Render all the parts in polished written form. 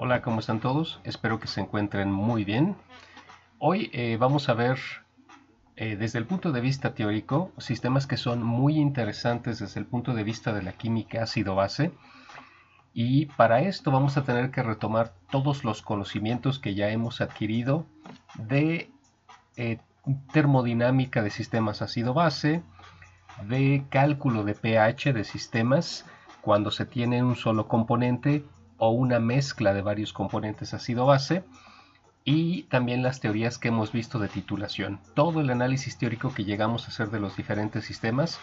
Hola, ¿cómo están todos? Espero que se encuentren muy bien. Hoy vamos a ver desde el punto de vista teórico sistemas que son muy interesantes desde el punto de vista de la química ácido-base, y para esto vamos a tener que retomar todos los conocimientos que ya hemos adquirido de eh, termodinámica de sistemas ácido-base, de cálculo de pH de sistemas cuando se tiene un solo componente o una mezcla de varios componentes ácido-base, y también las teorías que hemos visto de titulación. Todo el análisis teórico que llegamos a hacer de los diferentes sistemas,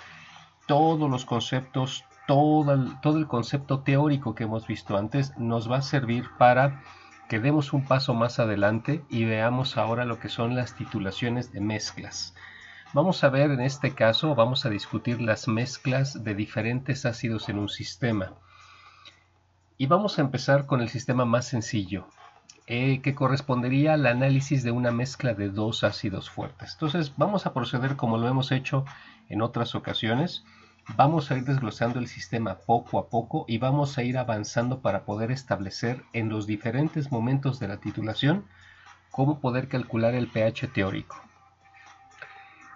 todos los conceptos, todo el concepto teórico que hemos visto antes nos va a servir para que demos un paso más adelante y veamos ahora lo que son las titulaciones de mezclas. Vamos a ver en este caso, vamos a discutir las mezclas de diferentes ácidos en un sistema. Y vamos a empezar con el sistema más sencillo, que correspondería al análisis de una mezcla de dos ácidos fuertes. Entonces vamos a proceder como lo hemos hecho en otras ocasiones. Vamos a ir desglosando el sistema poco a poco y vamos a ir avanzando para poder establecer en los diferentes momentos de la titulación cómo poder calcular el pH teórico.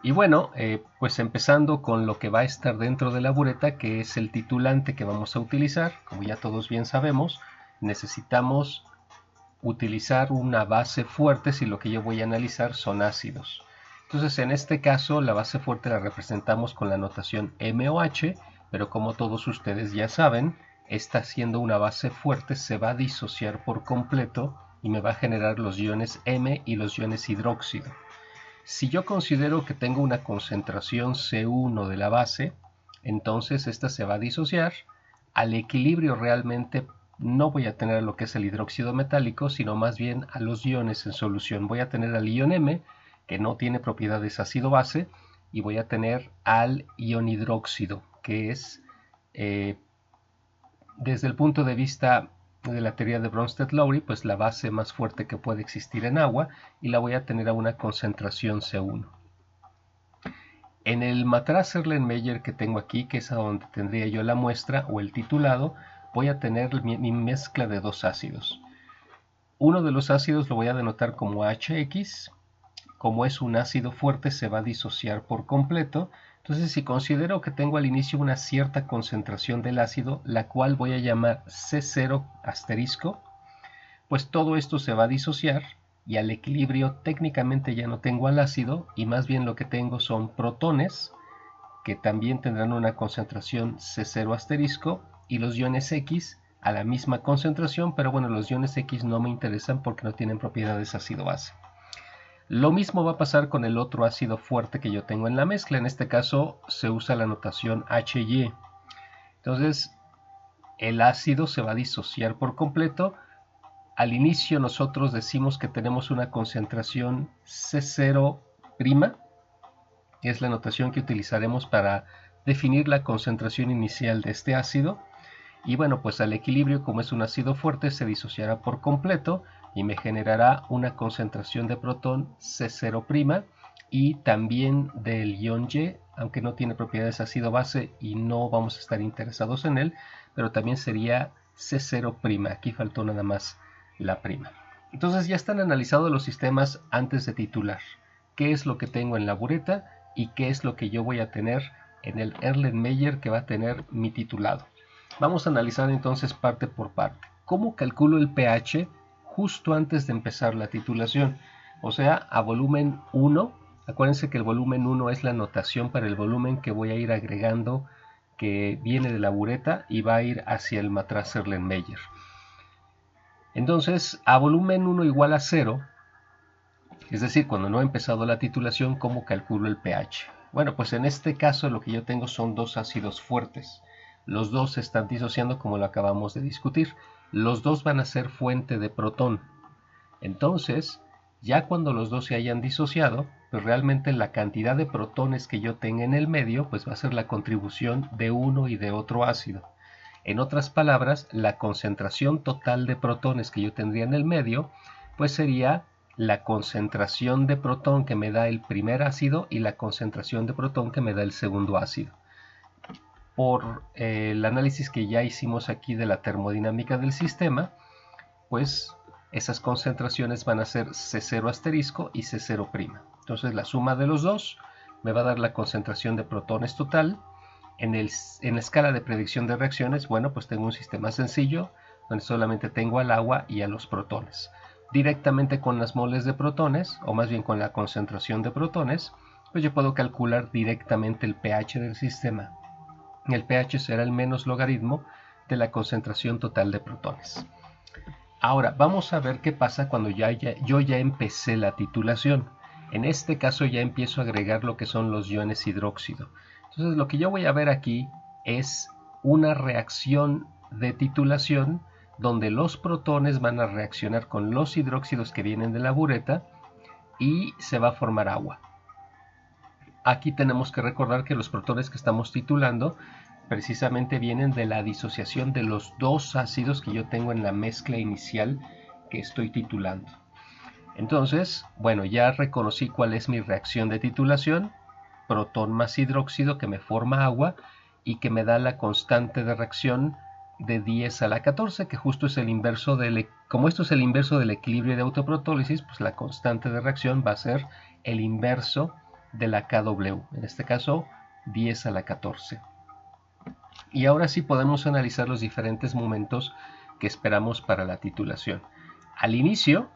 Y bueno, pues empezando con lo que va a estar dentro de la bureta, que es el titulante que vamos a utilizar. Como ya todos bien sabemos, necesitamos utilizar una base fuerte si lo que yo voy a analizar son ácidos. Entonces en este caso la base fuerte la representamos con la notación MOH, pero como todos ustedes ya saben, esta siendo una base fuerte se va a disociar por completo y me va a generar los iones M y los iones hidróxido. Si yo considero que tengo una concentración C1 de la base, entonces esta se va a disociar. Al equilibrio realmente no voy a tener lo que es el hidróxido metálico, sino más bien a los iones en solución. Voy a tener al ion M, que no tiene propiedades ácido-base, y voy a tener al ion hidróxido, que es, desde el punto de vista de la teoría de Bronsted-Lowry, pues la base más fuerte que puede existir en agua, y la voy a tener a una concentración C1. En el matraz Erlenmeyer que tengo aquí, que es a donde tendría yo la muestra o el titulado, voy a tener mi mezcla de dos ácidos. Uno de los ácidos lo voy a denotar como HX. Como es un ácido fuerte, se va a disociar por completo. Entonces, si considero que tengo al inicio una cierta concentración del ácido, la cual voy a llamar C0 asterisco, pues todo esto se va a disociar y al equilibrio técnicamente ya no tengo al ácido, y más bien lo que tengo son protones que también tendrán una concentración C0 asterisco, y los iones X a la misma concentración, pero bueno, los iones X no me interesan porque no tienen propiedades ácido-base. Lo mismo va a pasar con el otro ácido fuerte que yo tengo en la mezcla. En este caso se usa la notación HY. Entonces el ácido se va a disociar por completo. Al inicio nosotros decimos que tenemos una concentración C0', es la notación que utilizaremos para definir la concentración inicial de este ácido. Y bueno, pues al equilibrio, como es un ácido fuerte, se disociará por completo y me generará una concentración de protón C0', y también del ion Y, aunque no tiene propiedades ácido-base y no vamos a estar interesados en él, pero también sería C0'. Aquí faltó nada más la prima. Entonces ya están analizados los sistemas antes de titular. ¿Qué es lo que tengo en la bureta y qué es lo que yo voy a tener en el Erlenmeyer que va a tener mi titulado? Vamos a analizar entonces parte por parte. ¿Cómo calculo el pH justo antes de empezar la titulación? O sea, a volumen 1. Acuérdense que el volumen 1 es la notación para el volumen que voy a ir agregando, que viene de la bureta y va a ir hacia el matraz Erlenmeyer. Entonces, a volumen 1 igual a 0, es decir, cuando no he empezado la titulación, ¿cómo calculo el pH? Bueno, pues en este caso lo que yo tengo son dos ácidos fuertes. Los dos se están disociando como lo acabamos de discutir. Los dos van a ser fuente de protón. Entonces, ya cuando los dos se hayan disociado, pues realmente la cantidad de protones que yo tenga en el medio, pues va a ser la contribución de uno y de otro ácido. En otras palabras, la concentración total de protones que yo tendría en el medio, pues sería la concentración de protón que me da el primer ácido y la concentración de protón que me da el segundo ácido. Por el análisis que ya hicimos aquí de la termodinámica del sistema, pues esas concentraciones van a ser C0 asterisco y C0'. Entonces la suma de los dos me va a dar la concentración de protones total. En la escala de predicción de reacciones, bueno, pues tengo un sistema sencillo donde solamente tengo al agua y a los protones. Directamente con las moles de protones, o más bien con la concentración de protones, pues yo puedo calcular directamente el pH del sistema. El pH será el menos logaritmo de la concentración total de protones. Ahora, vamos a ver qué pasa cuando yo ya empecé la titulación. En este caso ya empiezo a agregar lo que son los iones hidróxido. Entonces lo que yo voy a ver aquí es una reacción de titulación donde los protones van a reaccionar con los hidróxidos que vienen de la bureta y se va a formar agua. Aquí tenemos que recordar que los protones que estamos titulando precisamente vienen de la disociación de los dos ácidos que yo tengo en la mezcla inicial que estoy titulando. Entonces, bueno, ya reconocí cuál es mi reacción de titulación, protón más hidróxido que me forma agua y que me da la constante de reacción de 10 a la 14, que justo es el inverso como esto es el inverso del equilibrio de autoprotólisis, pues la constante de reacción va a ser el inverso de la KW, en este caso 10 a la 14. Y ahora sí podemos analizar los diferentes momentos que esperamos para la titulación. Al inicio,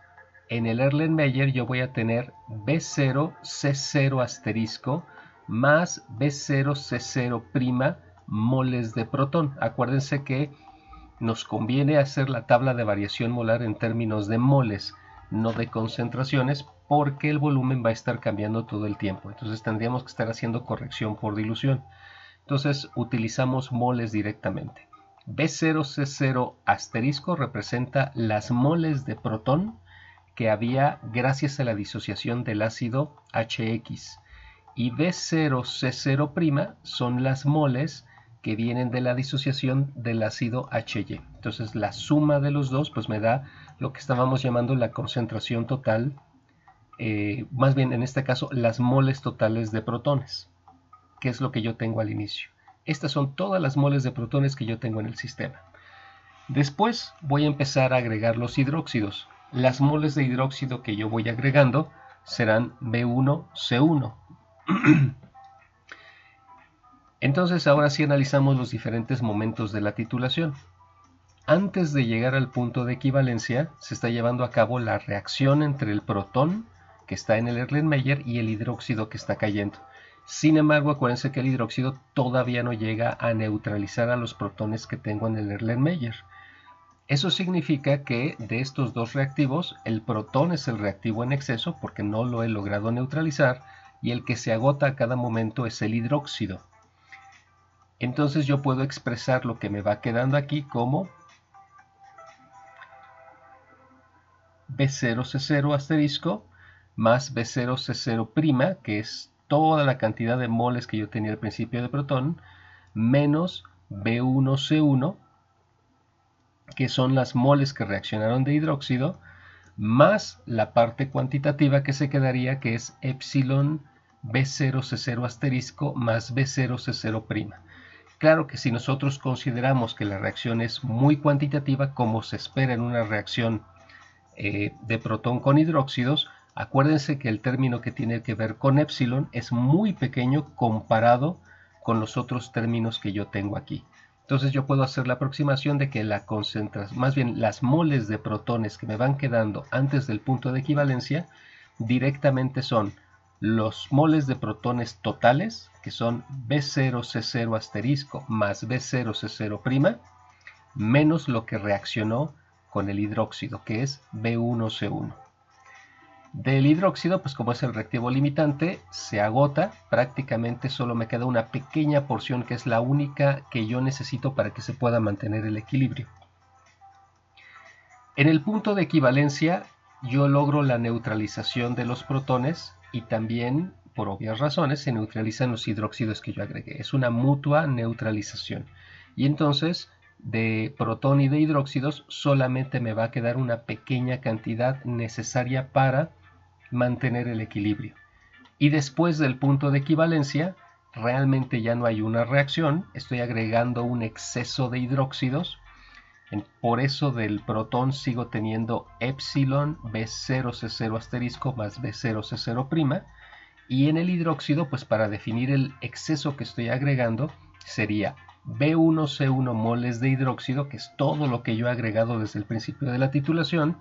en el Erlenmeyer yo voy a tener B0 C0 asterisco más B0 C0' moles de protón. Acuérdense que nos conviene hacer la tabla de variación molar en términos de moles, no de concentraciones, porque el volumen va a estar cambiando todo el tiempo. Entonces tendríamos que estar haciendo corrección por dilución. Entonces utilizamos moles directamente. B0 C0 asterisco representa las moles de protón que había gracias a la disociación del ácido HX. Y B0 C0' son las moles que vienen de la disociación del ácido HY. Entonces la suma de los dos pues me da lo que estábamos llamando la concentración total, más bien en este caso las moles totales de protones, que es lo que yo tengo al inicio. Estas son todas las moles de protones que yo tengo en el sistema. Después voy a empezar a agregar los hidróxidos. Las moles de hidróxido que yo voy agregando serán B1C1. Entonces ahora sí analizamos los diferentes momentos de la titulación. Antes de llegar al punto de equivalencia, se está llevando a cabo la reacción entre el protón que está en el Erlenmeyer y el hidróxido que está cayendo. Sin embargo, acuérdense que el hidróxido todavía no llega a neutralizar a los protones que tengo en el Erlenmeyer. Eso significa que de estos dos reactivos, el protón es el reactivo en exceso porque no lo he logrado neutralizar y el que se agota a cada momento es el hidróxido. Entonces yo puedo expresar lo que me va quedando aquí como B0C0 asterisco más B0C0', que es toda la cantidad de moles que yo tenía al principio de protón, menos B1C1, que son las moles que reaccionaron de hidróxido, más la parte cuantitativa que se quedaría, que es epsilon B0C0 asterisco más B0C0'. Claro que si nosotros consideramos que la reacción es muy cuantitativa, como se espera en una reacción de protón con hidróxidos, acuérdense que el término que tiene que ver con epsilon es muy pequeño comparado con los otros términos que yo tengo aquí. Entonces yo puedo hacer la aproximación de que la concentración, más bien las moles de protones que me van quedando antes del punto de equivalencia, directamente son los moles de protones totales, que son B0C0 asterisco más B0C0', menos lo que reaccionó con el hidróxido, que es B1C1. Del hidróxido, pues como es el reactivo limitante, se agota, prácticamente solo me queda una pequeña porción que es la única que yo necesito para que se pueda mantener el equilibrio. En el punto de equivalencia, yo logro la neutralización de los protones y también, por obvias razones, se neutralizan los hidróxidos que yo agregué. Es una mutua neutralización. Y entonces, de protón y de hidróxidos, solamente me va a quedar una pequeña cantidad necesaria para mantener el equilibrio. Y después del punto de equivalencia, realmente ya no hay una reacción, estoy agregando un exceso de hidróxidos. Por eso del protón sigo teniendo epsilon B0C0 asterisco más B0C0'. Y en el hidróxido, pues para definir el exceso que estoy agregando, sería B1C1 moles de hidróxido, que es todo lo que yo he agregado desde el principio de la titulación,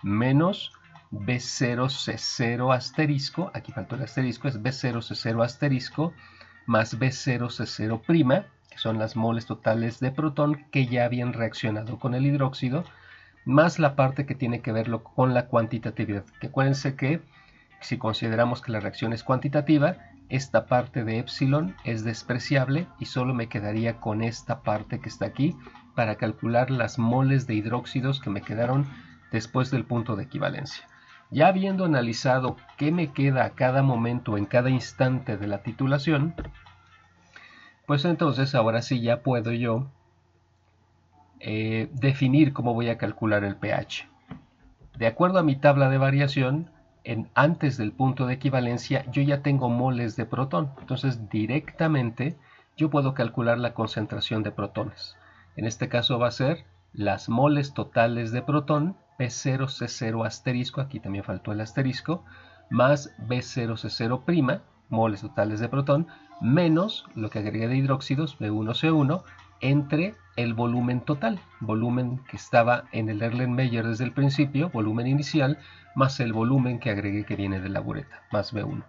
menos B0C0 asterisco, aquí faltó el asterisco, es B0C0 asterisco, más B0C0', que son las moles totales de protón que ya habían reaccionado con el hidróxido, más la parte que tiene que ver con la cuantitatividad. Que acuérdense que si consideramos que la reacción es cuantitativa, esta parte de epsilon es despreciable y solo me quedaría con esta parte que está aquí para calcular las moles de hidróxidos que me quedaron después del punto de equivalencia. Ya habiendo analizado qué me queda a cada momento en cada instante de la titulación, pues entonces ahora sí ya puedo yo definir cómo voy a calcular el pH. De acuerdo a mi tabla de variación, antes del punto de equivalencia yo ya tengo moles de protón, entonces directamente yo puedo calcular la concentración de protones. En este caso va a ser las moles totales de protón, B0C0 asterisco, aquí también faltó el asterisco, más B0C0', moles totales de protón, menos lo que agregué de hidróxidos, B1C1, entre el volumen total, volumen que estaba en el Erlenmeyer desde el principio, volumen inicial, más el volumen que agregué que viene de la bureta, más B1.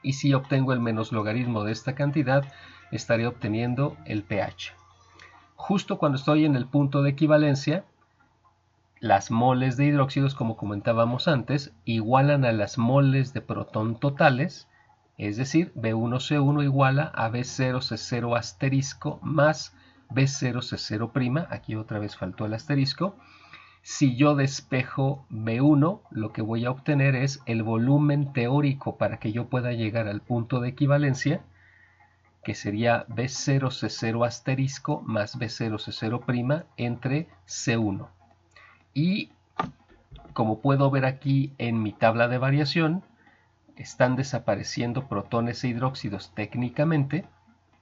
Y si obtengo el menos logaritmo de esta cantidad, estaré obteniendo el pH. Justo cuando estoy en el punto de equivalencia, las moles de hidróxidos, como comentábamos antes, igualan a las moles de protón totales, es decir, B1C1 iguala a B0C0 asterisco más B0C0', aquí otra vez faltó el asterisco. Si yo despejo B1, lo que voy a obtener es el volumen teórico para que yo pueda llegar al punto de equivalencia, que sería B0C0 asterisco más B0C0' entre C1. Y como puedo ver aquí en mi tabla de variación, están desapareciendo protones e hidróxidos técnicamente,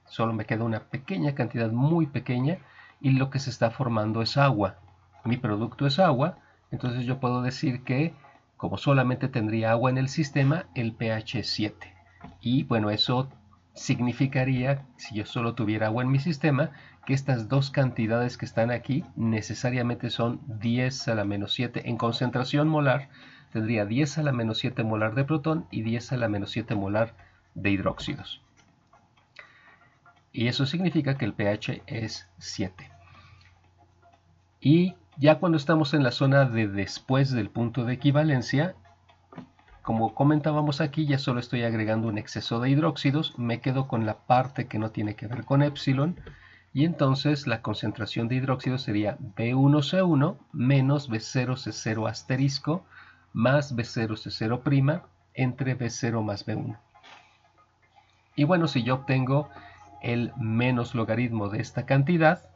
solo me queda una pequeña cantidad muy pequeña y lo que se está formando es agua. Mi producto es agua, entonces yo puedo decir que como solamente tendría agua en el sistema, el pH es 7. Y bueno, eso significaría, si yo solo tuviera agua en mi sistema, que estas dos cantidades que están aquí necesariamente son 10 a la menos 7 en concentración molar. Tendría 10 a la menos 7 molar de protón y 10 a la menos 7 molar de hidróxidos. Y eso significa que el pH es 7. Y ya cuando estamos en la zona de después del punto de equivalencia, como comentábamos aquí, ya solo estoy agregando un exceso de hidróxidos, me quedo con la parte que no tiene que ver con epsilon, y entonces la concentración de hidróxidos sería B1C1 menos B0C0 asterisco más B0C0' entre B0 más B1. Y bueno, si yo obtengo el menos logaritmo de esta cantidad,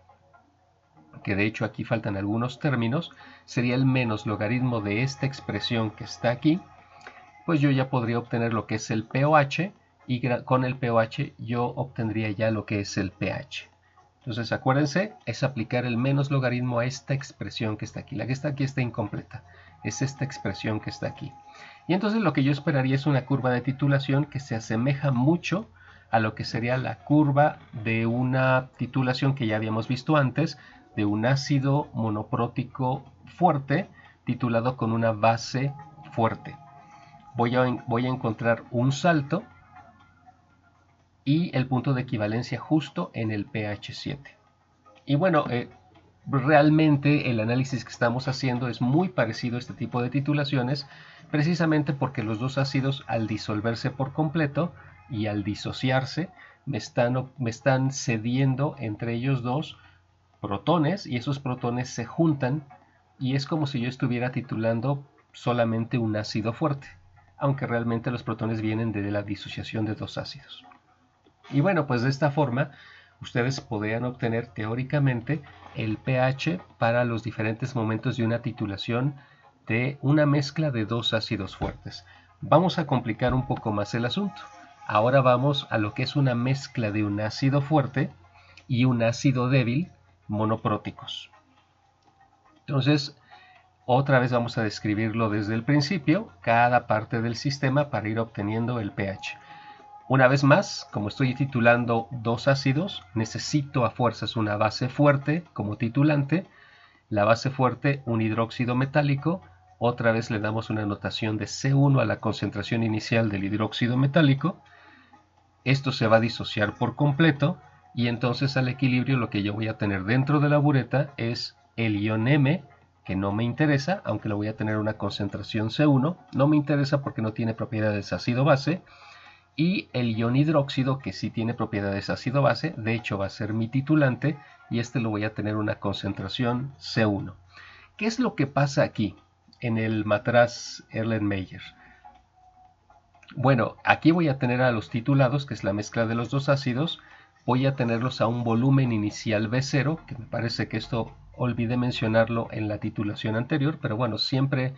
que de hecho aquí faltan algunos términos, sería el menos logaritmo de esta expresión que está aquí, pues yo ya podría obtener lo que es el pOH y con el pOH yo obtendría ya lo que es el pH. Entonces acuérdense, es aplicar el menos logaritmo a esta expresión que está aquí. La que está aquí está incompleta, es esta expresión que está aquí. Y entonces lo que yo esperaría es una curva de titulación que se asemeja mucho a lo que sería la curva de una titulación que ya habíamos visto antes, de un ácido monoprótico fuerte titulado con una base fuerte. Voy a encontrar un salto y el punto de equivalencia justo en el pH 7. Y bueno, realmente el análisis que estamos haciendo es muy parecido a este tipo de titulaciones, precisamente porque los dos ácidos al disolverse por completo y al disociarse me están cediendo entre ellos dos protones y esos protones se juntan y es como si yo estuviera titulando solamente un ácido fuerte, aunque realmente los protones vienen de la disociación de dos ácidos. Y bueno, pues de esta forma ustedes podrían obtener teóricamente el pH para los diferentes momentos de una titulación de una mezcla de dos ácidos fuertes. Vamos a complicar un poco más el asunto. Ahora vamos a lo que es una mezcla de un ácido fuerte y un ácido débil monopróticos. Entonces, otra vez vamos a describirlo desde el principio, cada parte del sistema para ir obteniendo el pH. Una vez más, como estoy titulando dos ácidos, necesito a fuerzas una base fuerte como titulante. La base fuerte, un hidróxido metálico. Otra vez le damos una notación de C1 a la concentración inicial del hidróxido metálico. Esto se va a disociar por completo y entonces al equilibrio lo que yo voy a tener dentro de la bureta es el ion M, que no me interesa, aunque lo voy a tener una concentración C1. No me interesa porque no tiene propiedades ácido-base. Y el ion hidróxido, que sí tiene propiedades ácido-base, de hecho va a ser mi titulante, y este lo voy a tener una concentración C1. ¿Qué es lo que pasa aquí en el matraz Erlenmeyer? Bueno, aquí voy a tener a los titulados, que es la mezcla de los dos ácidos, voy a tenerlos a un volumen inicial B0, que me parece que esto olvidé mencionarlo en la titulación anterior, pero bueno, siempre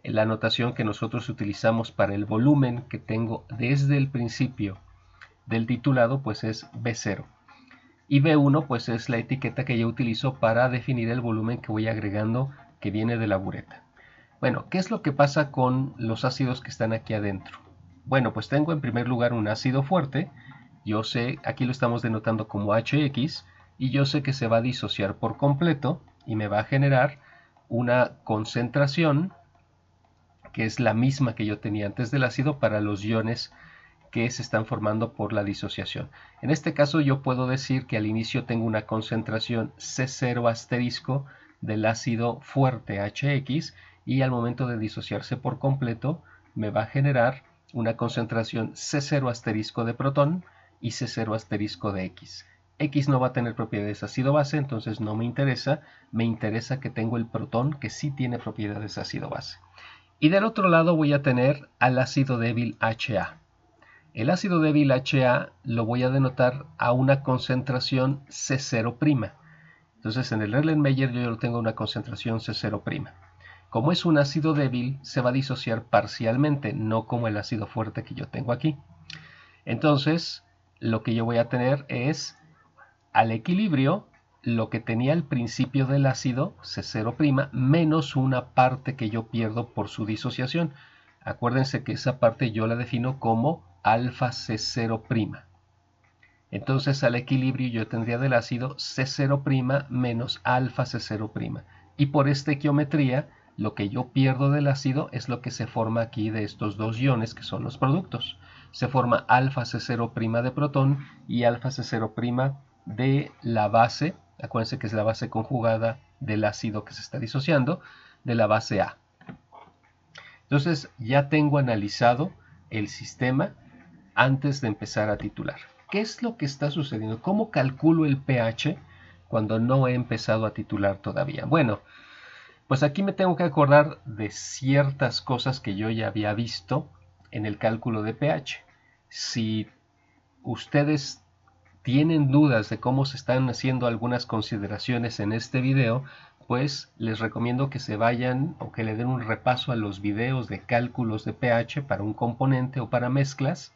la notación que nosotros utilizamos para el volumen que tengo desde el principio del titulado pues es B0. Y B1 pues es la etiqueta que yo utilizo para definir el volumen que voy agregando que viene de la bureta. Bueno, ¿qué es lo que pasa con los ácidos que están aquí adentro? Bueno, pues tengo en primer lugar un ácido fuerte. Yo sé, aquí lo estamos denotando como HX, y yo sé que se va a disociar por completo y me va a generar una concentración que es la misma que yo tenía antes del ácido para los iones que se están formando por la disociación. En este caso yo puedo decir que al inicio tengo una concentración C0 asterisco del ácido fuerte HX, y al momento de disociarse por completo me va a generar una concentración C0 asterisco de protón y C0 asterisco de X. X no va a tener propiedades ácido-base, entonces no me interesa. Me interesa que tengo el protón que sí tiene propiedades ácido-base. Y del otro lado voy a tener al ácido débil HA. El ácido débil HA lo voy a denotar a una concentración C0'. Entonces en el Erlenmeyer yo lo tengo una concentración C0'. Como es un ácido débil, se va a disociar parcialmente, no como el ácido fuerte que yo tengo aquí. Entonces, lo que yo voy a tener es al equilibrio lo que tenía al principio del ácido C0' menos una parte que yo pierdo por su disociación. Acuérdense que esa parte yo la defino como alfa C0'. Entonces al equilibrio yo tendría del ácido C0' menos alfa C0'. Y por estequiometría lo que yo pierdo del ácido es lo que se forma aquí de estos dos iones que son los productos. Se forma alfa C0' de protón y alfa C0' de la base. Acuérdense que es la base conjugada del ácido que se está disociando, de la base A. Entonces ya tengo analizado el sistema antes de empezar a titular. ¿Qué es lo que está sucediendo? ¿Cómo calculo el pH cuando no he empezado a titular todavía? Bueno, pues aquí me tengo que acordar de ciertas cosas que yo ya había visto en el cálculo de pH. Si ustedes tienen dudas de cómo se están haciendo algunas consideraciones en este video, pues les recomiendo que se vayan o que le den un repaso a los videos de cálculos de pH para un componente o para mezclas,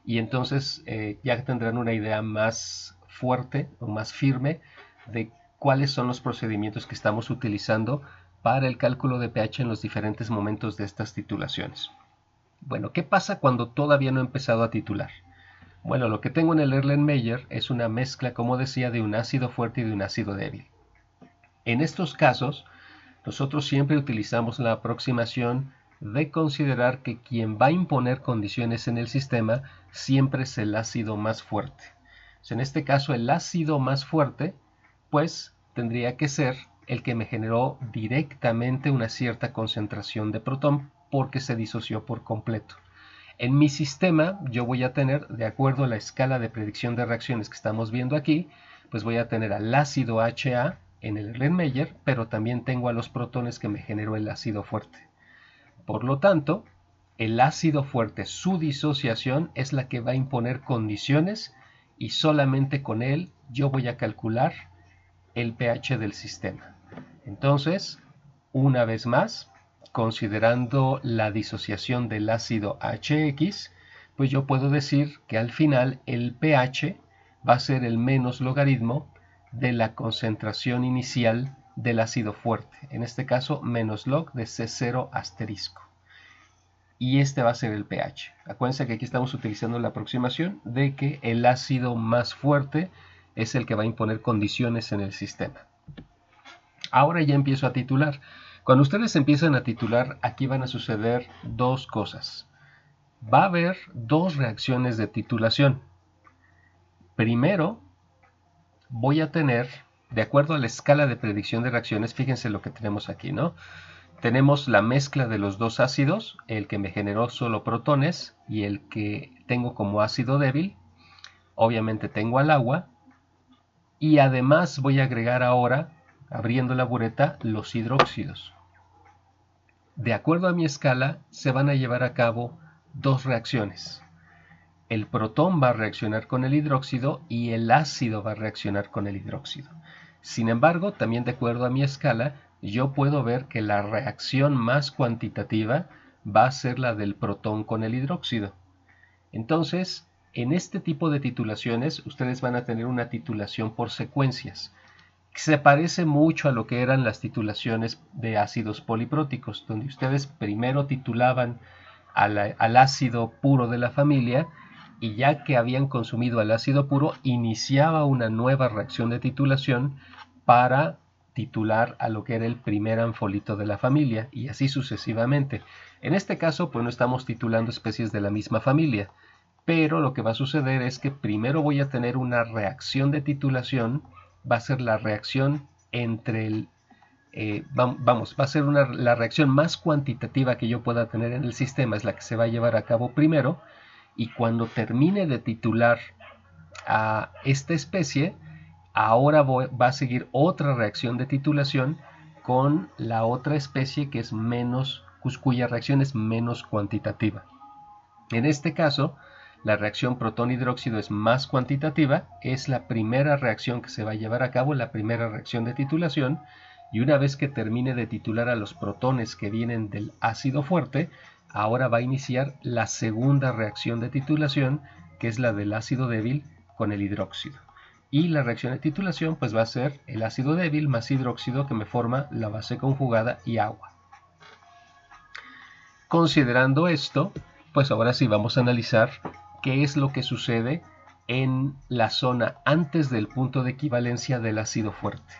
y entonces ya tendrán una idea más fuerte o más firme de cuáles son los procedimientos que estamos utilizando para el cálculo de pH en los diferentes momentos de estas titulaciones. Bueno, ¿qué pasa cuando todavía no he empezado a titular? Bueno, lo que tengo en el Erlenmeyer es una mezcla, como decía, de un ácido fuerte y de un ácido débil. En estos casos, nosotros siempre utilizamos la aproximación de considerar que quien va a imponer condiciones en el sistema siempre es el ácido más fuerte. En este caso, el ácido más fuerte, pues tendría que ser el que me generó directamente una cierta concentración de protón porque se disoció por completo. En mi sistema yo voy a tener, de acuerdo a la escala de predicción de reacciones que estamos viendo aquí, pues voy a tener al ácido HA en el Erlenmeyer, pero también tengo a los protones que me generó el ácido fuerte. Por lo tanto, el ácido fuerte, su disociación es la que va a imponer condiciones, y solamente con él yo voy a calcular el pH del sistema. Entonces, una vez más, considerando la disociación del ácido HX, pues yo puedo decir que al final el pH va a ser el menos logaritmo de la concentración inicial del ácido fuerte, en este caso menos log de C0 asterisco. Y este va a ser el pH. Acuérdense que aquí estamos utilizando la aproximación de que el ácido más fuerte es el que va a imponer condiciones en el sistema. Ahora ya empiezo a titular. Cuando ustedes empiezan a titular, aquí van a suceder dos cosas. Va a haber dos reacciones de titulación. Primero, voy a tener, de acuerdo a la escala de predicción de reacciones, fíjense lo que tenemos aquí, ¿no? Tenemos la mezcla de los dos ácidos, el que me generó solo protones y el que tengo como ácido débil. Obviamente tengo al agua. Y además voy a agregar ahora, abriendo la bureta, los hidróxidos. De acuerdo a mi escala, se van a llevar a cabo dos reacciones. El protón va a reaccionar con el hidróxido y el ácido va a reaccionar con el hidróxido. Sin embargo, también de acuerdo a mi escala, yo puedo ver que la reacción más cuantitativa va a ser la del protón con el hidróxido. Entonces, en este tipo de titulaciones, ustedes van a tener una titulación por secuencias. Se parece mucho a lo que eran las titulaciones de ácidos polipróticos, donde ustedes primero titulaban al ácido puro de la familia y ya que habían consumido el ácido puro, iniciaba una nueva reacción de titulación para titular a lo que era el primer anfolito de la familia y así sucesivamente. En este caso, pues no estamos titulando especies de la misma familia, pero lo que va a suceder es que primero voy a tener una reacción de titulación, va a ser la reacción entre el va a ser la reacción más cuantitativa que yo pueda tener en el sistema, es la que se va a llevar a cabo primero, y cuando termine de titular a esta especie, ahora va a seguir otra reacción de titulación con la otra especie que es menos, cuya reacción es menos cuantitativa. En este caso, la reacción protón-hidróxido es más cuantitativa, es la primera reacción que se va a llevar a cabo, la primera reacción de titulación, y una vez que termine de titular a los protones que vienen del ácido fuerte, ahora va a iniciar la segunda reacción de titulación, que es la del ácido débil con el hidróxido. Y la reacción de titulación pues va a ser el ácido débil más hidróxido que me forma la base conjugada y agua. Considerando esto, pues ahora sí vamos a analizar qué es lo que sucede en la zona antes del punto de equivalencia del ácido fuerte.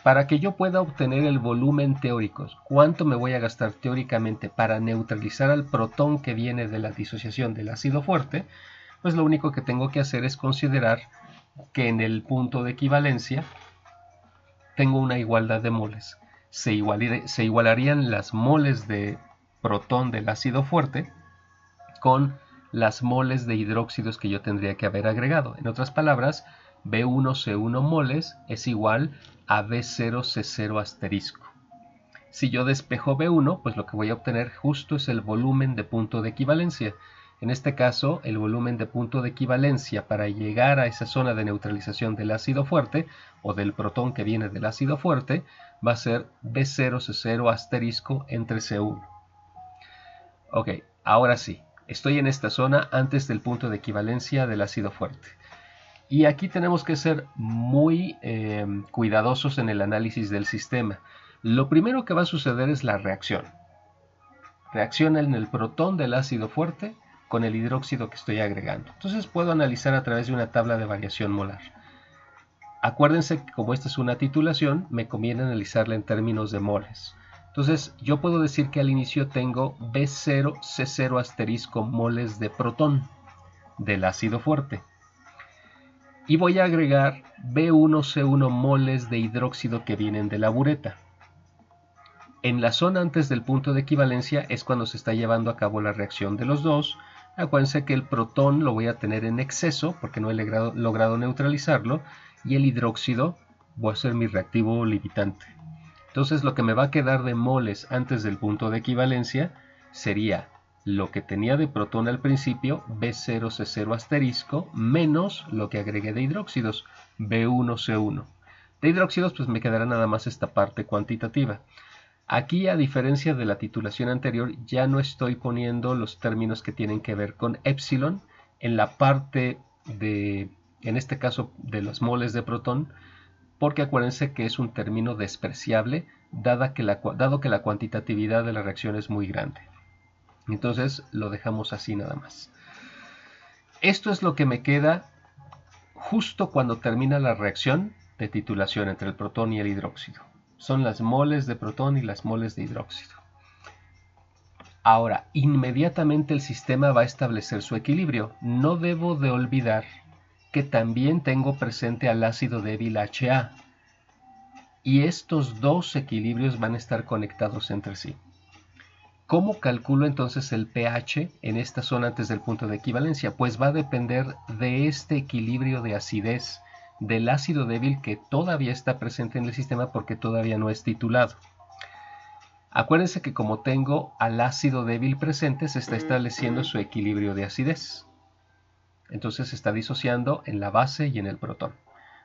Para que yo pueda obtener el volumen teórico, cuánto me voy a gastar teóricamente para neutralizar al protón que viene de la disociación del ácido fuerte, pues lo único que tengo que hacer es considerar que en el punto de equivalencia tengo una igualdad de moles. Se igualarían las moles de protón del ácido fuerte con las moles de hidróxidos que yo tendría que haber agregado. En otras palabras, B1C1 moles es igual a B0C0 asterisco. Si yo despejo B1, pues lo que voy a obtener justo es el volumen de punto de equivalencia. En este caso, el volumen de punto de equivalencia para llegar a esa zona de neutralización del ácido fuerte o del protón que viene del ácido fuerte va a ser B0C0 asterisco entre C1. Ok, ahora sí, estoy en esta zona antes del punto de equivalencia del ácido fuerte. Y aquí tenemos que ser muy cuidadosos en el análisis del sistema. Lo primero que va a suceder es la reacción. Reacciona en el protón del ácido fuerte con el hidróxido que estoy agregando. Entonces puedo analizar a través de una tabla de variación molar. Acuérdense que como esta es una titulación, me conviene analizarla en términos de moles. Entonces yo puedo decir que al inicio tengo B0C0 asterisco moles de protón del ácido fuerte. Y voy a agregar B1C1 moles de hidróxido que vienen de la bureta. En la zona antes del punto de equivalencia es cuando se está llevando a cabo la reacción de los dos. Acuérdense que el protón lo voy a tener en exceso porque no he logrado neutralizarlo y el hidróxido va a ser mi reactivo limitante. Entonces lo que me va a quedar de moles antes del punto de equivalencia sería lo que tenía de protón al principio, B0C0 asterisco, menos lo que agregué de hidróxidos, B1C1. De hidróxidos pues me quedará nada más esta parte cuantitativa. Aquí, a diferencia de la titulación anterior, ya no estoy poniendo los términos que tienen que ver con epsilon en la parte de, en este caso, de los moles de protón, porque acuérdense que es un término despreciable, dado que la cuantitatividad de la reacción es muy grande. Entonces lo dejamos así nada más. Esto es lo que me queda justo cuando termina la reacción de titulación entre el protón y el hidróxido. Son las moles de protón y las moles de hidróxido. Ahora, inmediatamente el sistema va a establecer su equilibrio. No debo de olvidar que también tengo presente al ácido débil HA. Y estos dos equilibrios van a estar conectados entre sí. ¿Cómo calculo entonces el pH en esta zona antes del punto de equivalencia? Pues va a depender de este equilibrio de acidez del ácido débil que todavía está presente en el sistema porque todavía no es titulado. Acuérdense que como tengo al ácido débil presente, se está estableciendo su equilibrio de acidez. Entonces se está disociando en la base y en el protón.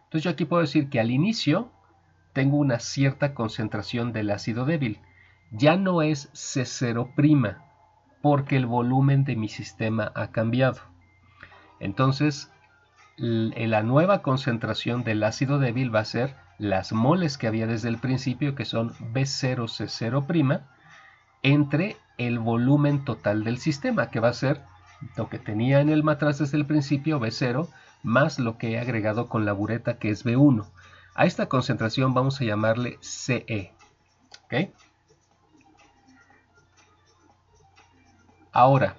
Entonces yo aquí puedo decir que al inicio tengo una cierta concentración del ácido débil. Ya no es C0' porque el volumen de mi sistema ha cambiado. Entonces la nueva concentración del ácido débil va a ser las moles que había desde el principio, que son B0C0', entre el volumen total del sistema, que va a ser lo que tenía en el matraz desde el principio, B0, más lo que he agregado con la bureta, que es B1. A esta concentración vamos a llamarle CE. ¿Okay? Ahora,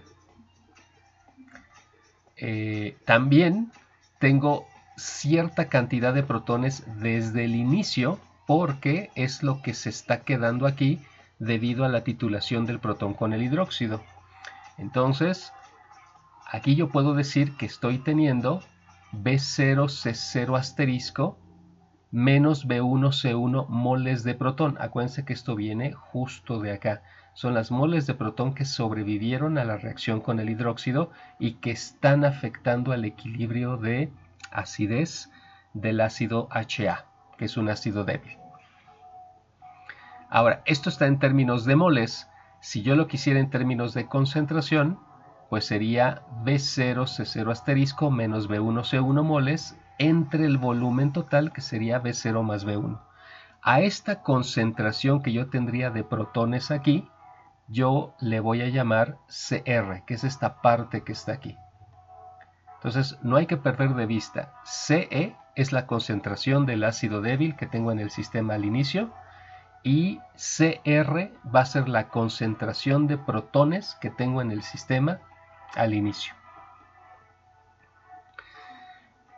también tengo cierta cantidad de protones desde el inicio porque es lo que se está quedando aquí debido a la titulación del protón con el hidróxido. Entonces, aquí yo puedo decir que estoy teniendo B0C0 asterisco menos B1C1 moles de protón. Acuérdense que esto viene justo de acá. Son las moles de protón que sobrevivieron a la reacción con el hidróxido y que están afectando al equilibrio de acidez del ácido HA, que es un ácido débil. Ahora, esto está en términos de moles. Si yo lo quisiera en términos de concentración, pues sería B0C0 asterisco menos B1C1 moles entre el volumen total, que sería B0 más B1. A esta concentración que yo tendría de protones aquí, yo le voy a llamar CR, que es esta parte que está aquí. Entonces, no hay que perder de vista. CE es la concentración del ácido débil que tengo en el sistema al inicio, y CR va a ser la concentración de protones que tengo en el sistema al inicio.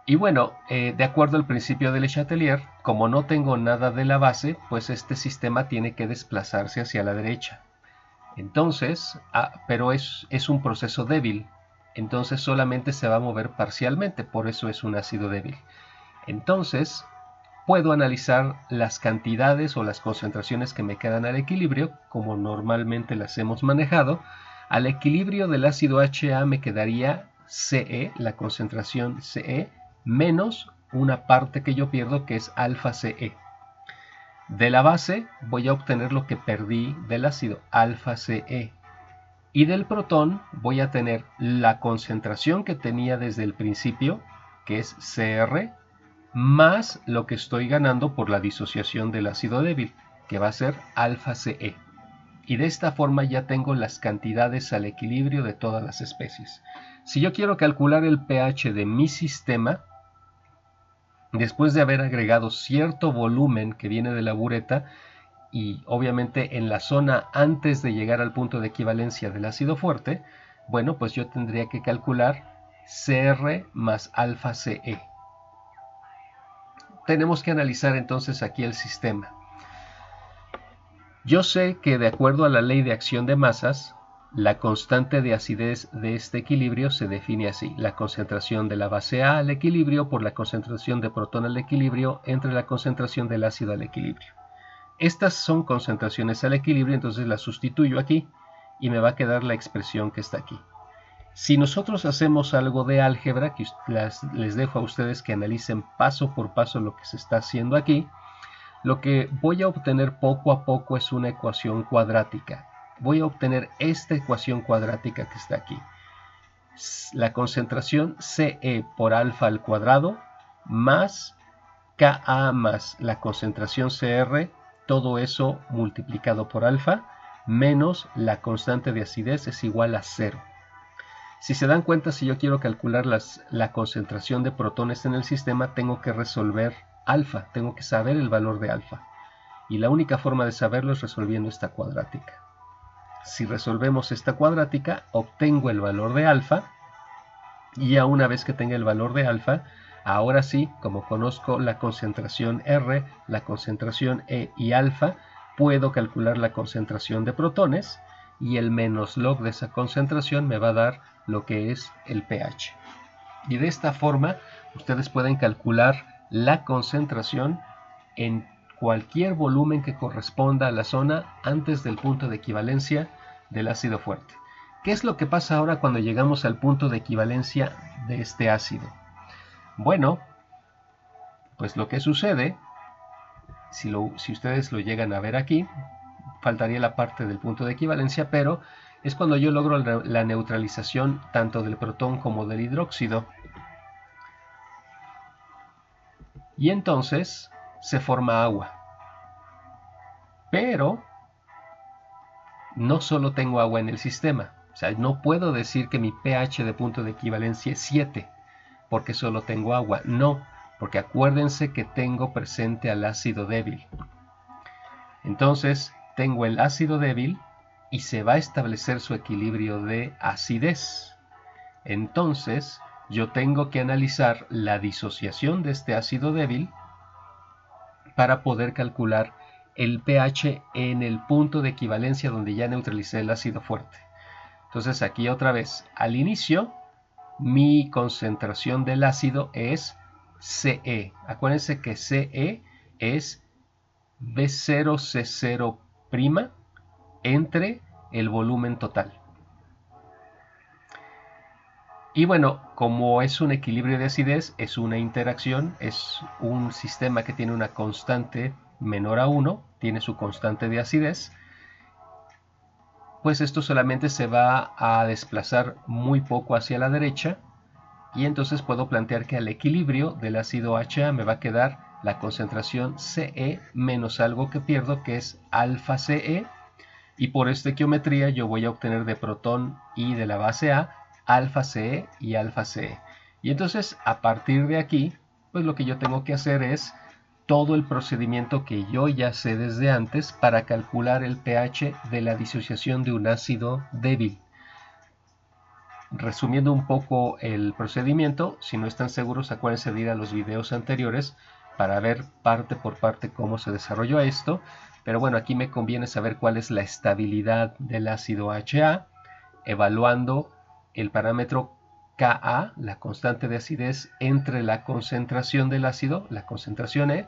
Y bueno, de acuerdo al principio de Le Chatelier, como no tengo nada de la base, pues este sistema tiene que desplazarse hacia la derecha. Entonces, pero es un proceso débil, entonces solamente se va a mover parcialmente, por eso es un ácido débil. Entonces, puedo analizar las cantidades o las concentraciones que me quedan al equilibrio, como normalmente las hemos manejado. Al equilibrio del ácido HA me quedaría CE, la concentración CE, menos una parte que yo pierdo, que es alfa CE. De la base voy a obtener lo que perdí del ácido, alfa CE. Y del protón voy a tener la concentración que tenía desde el principio, que es CR, más lo que estoy ganando por la disociación del ácido débil, que va a ser alfa CE. Y de esta forma ya tengo las cantidades al equilibrio de todas las especies. Si yo quiero calcular el pH de mi sistema, después de haber agregado cierto volumen que viene de la bureta, y obviamente en la zona antes de llegar al punto de equivalencia del ácido fuerte, bueno, pues yo tendría que calcular CR más alfa CE. Tenemos que analizar entonces aquí el sistema. Yo sé que de acuerdo a la ley de acción de masas, la constante de acidez de este equilibrio se define así: la concentración de la base A al equilibrio por la concentración de protón al equilibrio entre la concentración del ácido al equilibrio. Estas son concentraciones al equilibrio, entonces las sustituyo aquí y me va a quedar la expresión que está aquí. Si nosotros hacemos algo de álgebra, que les dejo a ustedes que analicen paso por paso lo que se está haciendo aquí, lo que voy a obtener poco a poco es una ecuación cuadrática. Voy a obtener esta ecuación cuadrática que está aquí. La concentración CE por alfa al cuadrado más Ka más la concentración Cr, todo eso multiplicado por alfa, menos la constante de acidez es igual a 0. Si se dan cuenta, si yo quiero calcular la concentración de protones en el sistema, tengo que resolver alfa, tengo que saber el valor de alfa. Y la única forma de saberlo es resolviendo esta cuadrática. Si resolvemos esta cuadrática, obtengo el valor de alfa, y ya una vez que tenga el valor de alfa, ahora sí, como conozco la concentración R, la concentración E y alfa, puedo calcular la concentración de protones, y el menos log de esa concentración me va a dar lo que es el pH. Y de esta forma, ustedes pueden calcular la concentración en cualquier volumen que corresponda a la zona antes del punto de equivalencia del ácido fuerte. ¿Qué es lo que pasa ahora cuando llegamos al punto de equivalencia de este ácido? Bueno, pues lo que sucede, si ustedes lo llegan a ver aquí, faltaría la parte del punto de equivalencia, pero es cuando yo logro la neutralización tanto del protón como del hidróxido. Y entonces se forma agua. Pero no solo tengo agua en el sistema. O sea, no puedo decir que mi pH de punto de equivalencia es 7 porque solo tengo agua. No, porque acuérdense que tengo presente al ácido débil. Entonces, tengo el ácido débil y se va a establecer su equilibrio de acidez. Entonces, yo tengo que analizar la disociación de este ácido débil para poder calcular el pH en el punto de equivalencia donde ya neutralicé el ácido fuerte. Entonces aquí otra vez, al inicio, mi concentración del ácido es Ce. Acuérdense que Ce es B0C0' entre el volumen total. Y bueno, como es un equilibrio de acidez, es una interacción, es un sistema que tiene una constante menor a 1, tiene su constante de acidez, pues esto solamente se va a desplazar muy poco hacia la derecha, y entonces puedo plantear que al equilibrio del ácido HA me va a quedar la concentración Ce menos algo que pierdo, que es alfa Ce, y por esta estequiometría yo voy a obtener de protón y de la base A alfa Ce y alfa Ce. Y entonces a partir de aquí, pues lo que yo tengo que hacer es todo el procedimiento que yo ya sé desde antes para calcular el pH de la disociación de un ácido débil. Resumiendo un poco el procedimiento, si no están seguros, acuérdense de ir a los videos anteriores para ver parte por parte cómo se desarrolló esto. Pero bueno, aquí me conviene saber cuál es la estabilidad del ácido HA, evaluando el parámetro Ka, la constante de acidez, entre la concentración del ácido, la concentración E,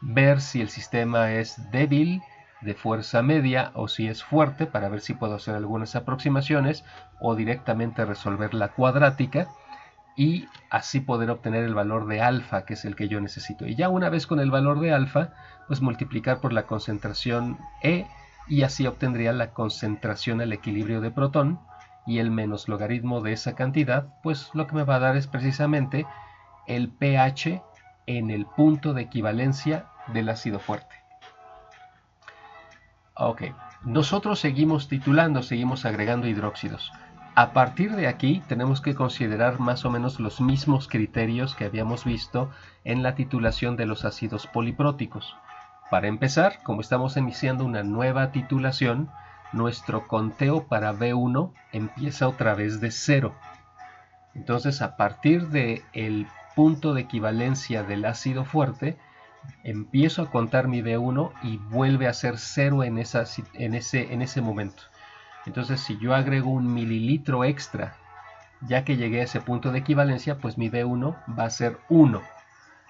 ver si el sistema es débil, de fuerza media, o si es fuerte, para ver si puedo hacer algunas aproximaciones o directamente resolver la cuadrática y así poder obtener el valor de alfa, que es el que yo necesito. Y ya una vez con el valor de alfa, pues multiplicar por la concentración E y así obtendría la concentración al equilibrio de protón, y el menos logaritmo de esa cantidad, pues lo que me va a dar es precisamente el pH en el punto de equivalencia del ácido fuerte. Ok, nosotros seguimos titulando, seguimos agregando hidróxidos. A partir de aquí tenemos que considerar más o menos los mismos criterios que habíamos visto en la titulación de los ácidos polipróticos. Para empezar, como estamos iniciando una nueva titulación, nuestro conteo para B1 empieza otra vez de 0. Entonces, a partir del punto de equivalencia del ácido fuerte, empiezo a contar mi B1 y vuelve a ser 0 en ese momento. Entonces, si yo agrego un mililitro extra, ya que llegué a ese punto de equivalencia, pues mi B1 va a ser 1.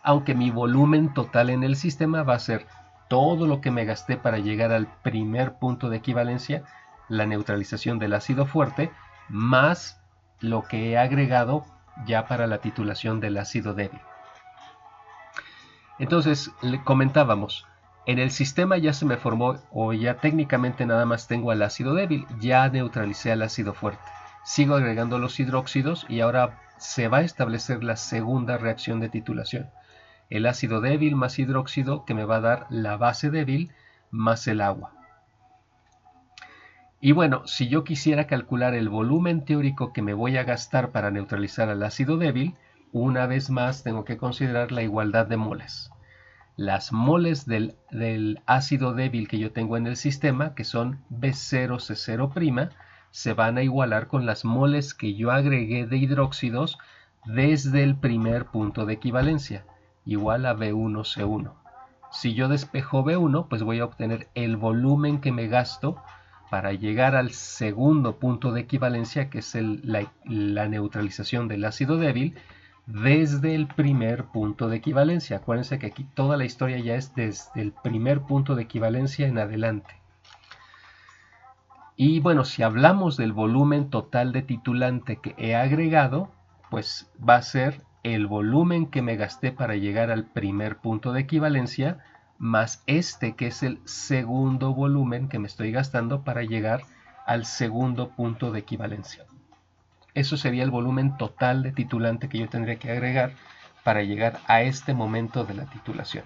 Aunque mi volumen total en el sistema va a ser todo lo que me gasté para llegar al primer punto de equivalencia, la neutralización del ácido fuerte, más lo que he agregado ya para la titulación del ácido débil. Entonces, le comentábamos, en el sistema ya se me formó, o ya técnicamente nada más tengo al ácido débil, ya neutralicé al ácido fuerte. Sigo agregando los hidróxidos y ahora se va a establecer la segunda reacción de titulación. el ácido débil más hidróxido, que me va a dar la base débil más el agua. Y bueno, si yo quisiera calcular el volumen teórico que me voy a gastar para neutralizar al ácido débil, una vez más tengo que considerar la igualdad de moles. Las moles del ácido débil que yo tengo en el sistema, que son B0C0', se van a igualar con las moles que yo agregué de hidróxidos desde el primer punto de equivalencia, igual a B1C1. Si yo despejo B1, pues voy a obtener el volumen que me gasto para llegar al segundo punto de equivalencia, que es la neutralización del ácido débil, desde el primer punto de equivalencia. Acuérdense que aquí toda la historia ya es desde el primer punto de equivalencia en adelante. Y bueno, si hablamos del volumen total de titulante que he agregado, pues va a ser el volumen que me gasté para llegar al primer punto de equivalencia, más este que es el segundo volumen que me estoy gastando para llegar al segundo punto de equivalencia. Eso sería el volumen total de titulante que yo tendría que agregar para llegar a este momento de la titulación.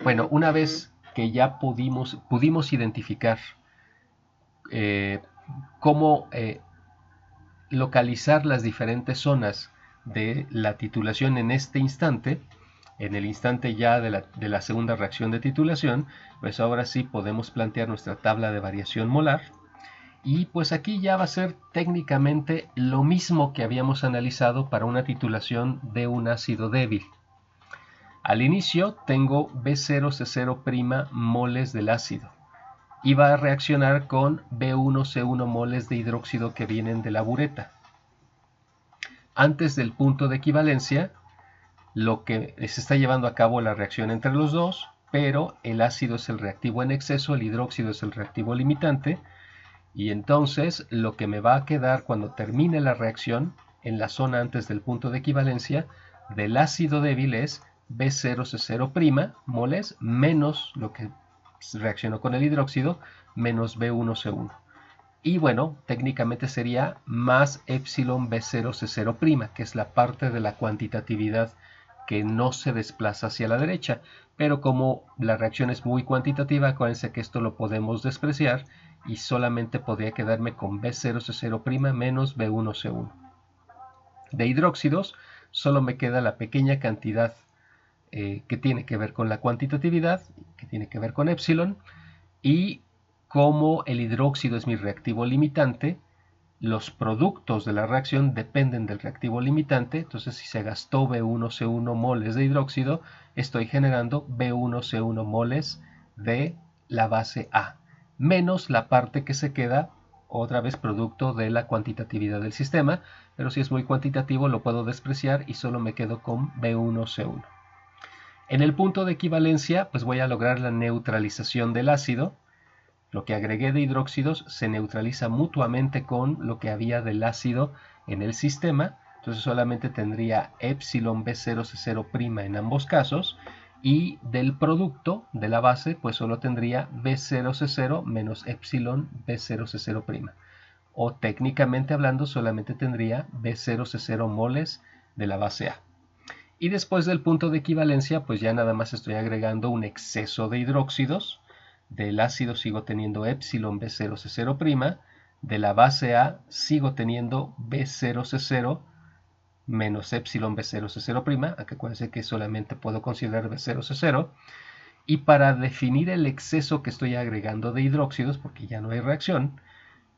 Bueno, una vez que ya pudimos identificar cómo localizar las diferentes zonas de la titulación en este instante, en el instante ya de la segunda reacción de titulación, pues ahora sí podemos plantear nuestra tabla de variación molar. Y pues aquí ya va a ser técnicamente lo mismo que habíamos analizado para una titulación de un ácido débil. Al inicio tengo B0C0' moles del ácido y va a reaccionar con B1C1 moles de hidróxido que vienen de la bureta. Antes del punto de equivalencia, lo que se está llevando a cabo la reacción entre los dos, pero el ácido es el reactivo en exceso, el hidróxido es el reactivo limitante, y entonces lo que me va a quedar cuando termine la reacción en la zona antes del punto de equivalencia del ácido débil es B0C0' moles menos lo que reaccionó con el hidróxido menos B1C1. Y bueno, técnicamente sería más epsilon B0C0', que es la parte de la cuantitatividad que no se desplaza hacia la derecha. Pero como la reacción es muy cuantitativa, acuérdense que esto lo podemos despreciar y solamente podría quedarme con B0C0' menos B1C1. De hidróxidos solo me queda la pequeña cantidad que tiene que ver con la cuantitatividad, que tiene que ver con epsilon, y como el hidróxido es mi reactivo limitante, los productos de la reacción dependen del reactivo limitante. Entonces, si se gastó B1C1 moles de hidróxido, estoy generando B1C1 moles de la base A, menos la parte que se queda, otra vez producto de la cuantitatividad del sistema, pero si es muy cuantitativo lo puedo despreciar y solo me quedo con B1C1. En el punto de equivalencia, pues voy a lograr la neutralización del ácido. Lo que agregué de hidróxidos se neutraliza mutuamente con lo que había del ácido en el sistema. Entonces solamente tendría epsilon B0C0' en ambos casos. Y del producto de la base, pues solo tendría B0C0 menos epsilon B0C0'. O técnicamente hablando, solamente tendría B0C0 moles de la base A. Y después del punto de equivalencia, pues ya nada más estoy agregando un exceso de hidróxidos. Del ácido sigo teniendo epsilon B0C0', de la base A sigo teniendo B0C0 menos epsilon B0C0', aunque acuérdense que solamente puedo considerar B0C0, y para definir el exceso que estoy agregando de hidróxidos, porque ya no hay reacción,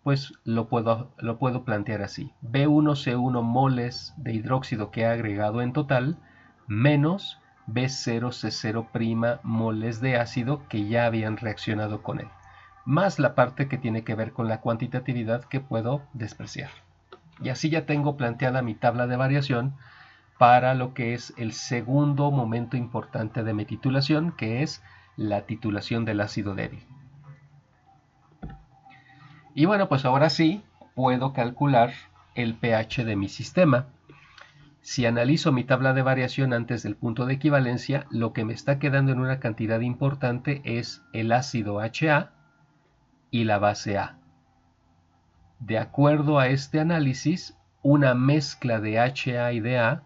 pues lo puedo plantear así. B1C1 moles de hidróxido que he agregado en total, menos B0C0' moles de ácido que ya habían reaccionado con él, más la parte que tiene que ver con la cuantitatividad que puedo despreciar. Y así ya tengo planteada mi tabla de variación para lo que es el segundo momento importante de mi titulación, que es la titulación del ácido débil. Y bueno, pues ahora sí puedo calcular el pH de mi sistema. Si analizo mi tabla de variación antes del punto de equivalencia, lo que me está quedando en una cantidad importante es el ácido HA y la base A. De acuerdo a este análisis, una mezcla de HA y de A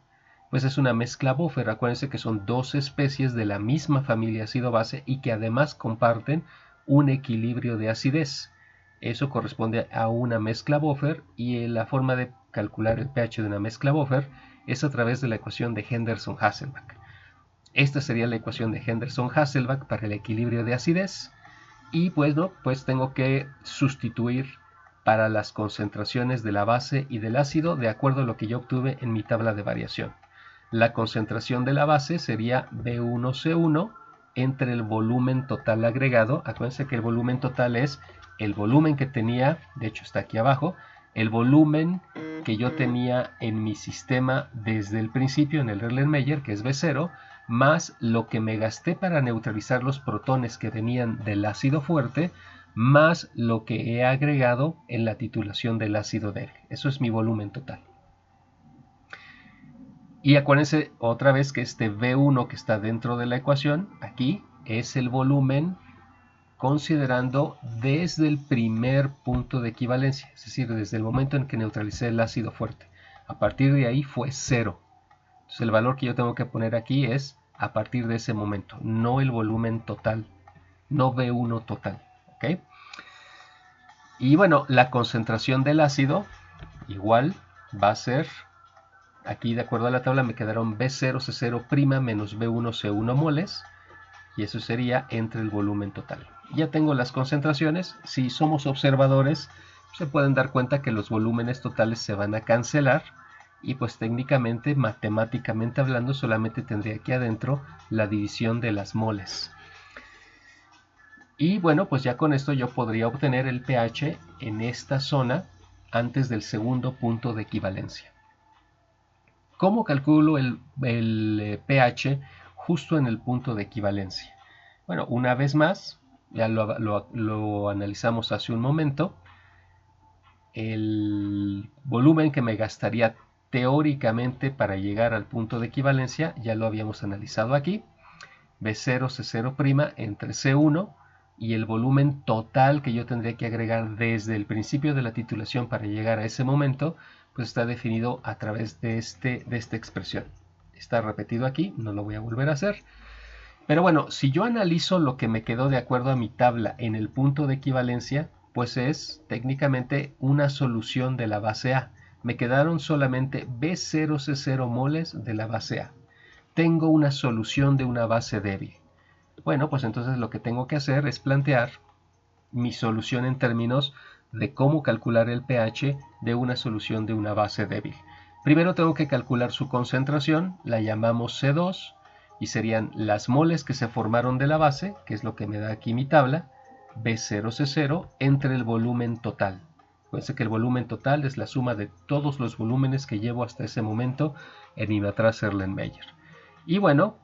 pues es una mezcla buffer. Acuérdense que son dos especies de la misma familia ácido-base y que además comparten un equilibrio de acidez. Eso corresponde a una mezcla buffer y la forma de calcular el pH de una mezcla buffer es a través de la ecuación de Henderson-Hasselbalch. Esta sería la ecuación de Henderson-Hasselbalch para el equilibrio de acidez. Y pues, ¿no? Pues tengo que sustituir para las concentraciones de la base y del ácido de acuerdo a lo que yo obtuve en mi tabla de variación. La concentración de la base sería B1C1 entre el volumen total agregado. Acuérdense que el volumen total es el volumen que tenía, de hecho está aquí abajo, el volumen que yo tenía en mi sistema desde el principio en el Erlenmeyer, que es B0, más lo que me gasté para neutralizar los protones que venían del ácido fuerte, más lo que he agregado en la titulación del ácido débil. Eso es mi volumen total. Y acuérdense otra vez que este V1 que está dentro de la ecuación, aquí, es el volumen considerando desde el primer punto de equivalencia, es decir, desde el momento en que neutralicé el ácido fuerte. A partir de ahí fue 0. Entonces el valor que yo tengo que poner aquí es a partir de ese momento, no el volumen total, no V1 total. ¿Ok? Y bueno, la concentración del ácido igual va a ser, aquí de acuerdo a la tabla me quedaron B0C0' menos B1C1 moles, y eso sería entre el volumen total. Ya tengo las concentraciones. Si somos observadores, se pueden dar cuenta que los volúmenes totales se van a cancelar y pues técnicamente, matemáticamente hablando, solamente tendría aquí adentro la división de las moles. Y bueno, pues ya con esto yo podría obtener el pH en esta zona antes del segundo punto de equivalencia. ¿Cómo calculo el pH justo en el punto de equivalencia? Bueno, una vez más, ya lo analizamos hace un momento, el volumen que me gastaría teóricamente para llegar al punto de equivalencia ya lo habíamos analizado aquí, B0 C0' entre C1, y el volumen total que yo tendría que agregar desde el principio de la titulación para llegar a ese momento, pues está definido a través de esta expresión. Está repetido aquí, no lo voy a volver a hacer. Pero bueno, si yo analizo lo que me quedó de acuerdo a mi tabla en el punto de equivalencia, pues es técnicamente una solución de la base A. Me quedaron solamente B0C0 moles de la base A. Tengo una solución de una base débil. Bueno, pues entonces lo que tengo que hacer es plantear mi solución en términos de cómo calcular el pH de una solución de una base débil. Primero tengo que calcular su concentración, la llamamos C2, y serían las moles que se formaron de la base, que es lo que me da aquí mi tabla, B0C0, entre el volumen total. Acuérdense que el volumen total es la suma de todos los volúmenes que llevo hasta ese momento en mi matriz Erlenmeyer. Y bueno,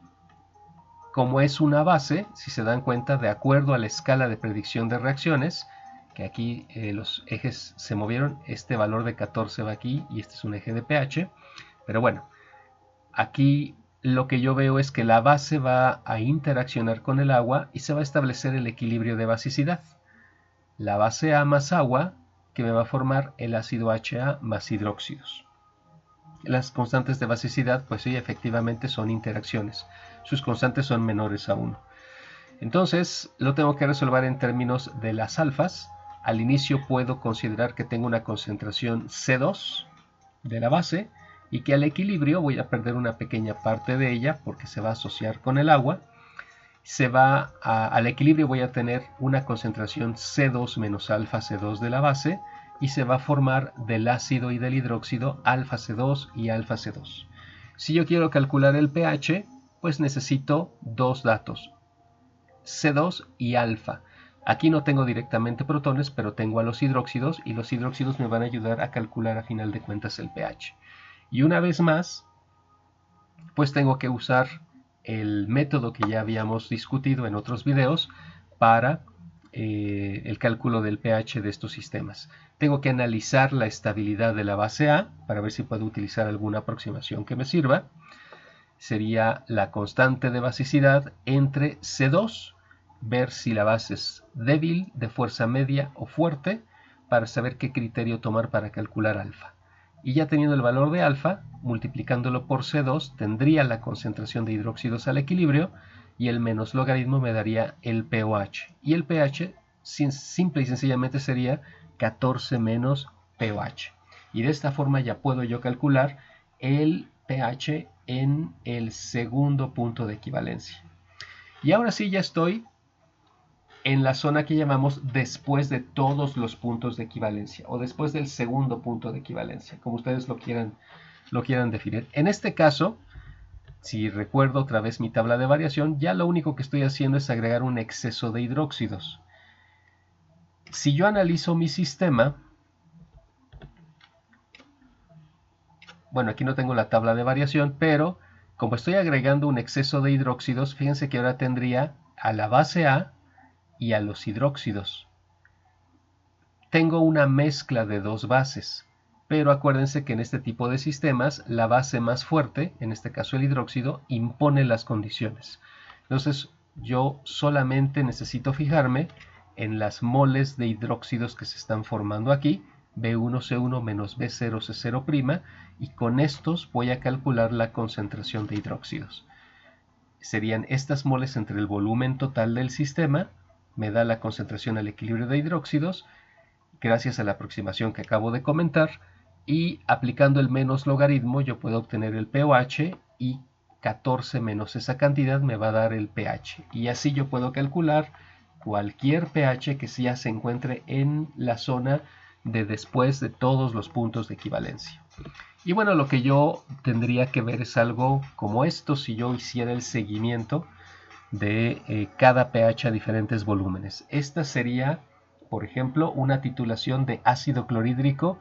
como es una base, si se dan cuenta, de acuerdo a la escala de predicción de reacciones, que aquí los ejes se movieron, este valor de 14 va aquí y este es un eje de pH, pero bueno, aquí lo que yo veo es que la base va a interaccionar con el agua y se va a establecer el equilibrio de basicidad. La base A más agua, que me va a formar el ácido HA más hidróxidos. Las constantes de basicidad, pues sí, efectivamente son interacciones. Sus constantes son menores a 1. Entonces, lo tengo que resolver en términos de las alfas. Al inicio puedo considerar que tengo una concentración C2 de la base y que al equilibrio voy a perder una pequeña parte de ella porque se va a asociar con el agua. Al equilibrio voy a tener una concentración C2 menos alfa C2 de la base y se va a formar del ácido y del hidróxido alfa C2 y alfa C2. Si yo quiero calcular el pH, pues necesito dos datos, C2 y alfa. Aquí no tengo directamente protones, pero tengo a los hidróxidos y los hidróxidos me van a ayudar a calcular a final de cuentas el pH. Y una vez más, pues tengo que usar el método que ya habíamos discutido en otros videos para el cálculo del pH de estos sistemas. Tengo que analizar la estabilidad de la base A para ver si puedo utilizar alguna aproximación que me sirva. Sería la constante de basicidad entre C2, ver si la base es débil, de fuerza media o fuerte, para saber qué criterio tomar para calcular alfa. Y ya teniendo el valor de alfa, multiplicándolo por C2, tendría la concentración de hidróxidos al equilibrio y el menos logaritmo me daría el pOH. Y el pH simple y sencillamente sería 14 menos pOH. Y de esta forma ya puedo yo calcular el pH en el segundo punto de equivalencia. Y ahora sí ya estoy en la zona que llamamos después de todos los puntos de equivalencia o después del segundo punto de equivalencia, como ustedes lo quieran definir. En este caso, si recuerdo otra vez mi tabla de variación, ya lo único que estoy haciendo es agregar un exceso de hidróxidos. Si yo analizo mi sistema, bueno, aquí no tengo la tabla de variación, pero como estoy agregando un exceso de hidróxidos, fíjense que ahora tendría a la base A y a los hidróxidos. Tengo una mezcla de dos bases, pero acuérdense que en este tipo de sistemas la base más fuerte, en este caso el hidróxido, impone las condiciones. Entonces yo solamente necesito fijarme en las moles de hidróxidos que se están formando aquí, B1C1 menos B0C0', y con estos voy a calcular la concentración de hidróxidos. Serían estas moles entre el volumen total del sistema, me da la concentración al equilibrio de hidróxidos, gracias a la aproximación que acabo de comentar, y aplicando el menos logaritmo yo puedo obtener el pOH y 14 menos esa cantidad me va a dar el pH. Y así yo puedo calcular cualquier pH que ya se encuentre en la zona de después de todos los puntos de equivalencia. Y bueno, lo que yo tendría que ver es algo como esto si yo hiciera el seguimiento de cada pH a diferentes volúmenes. Esta sería, por ejemplo, una titulación de ácido clorhídrico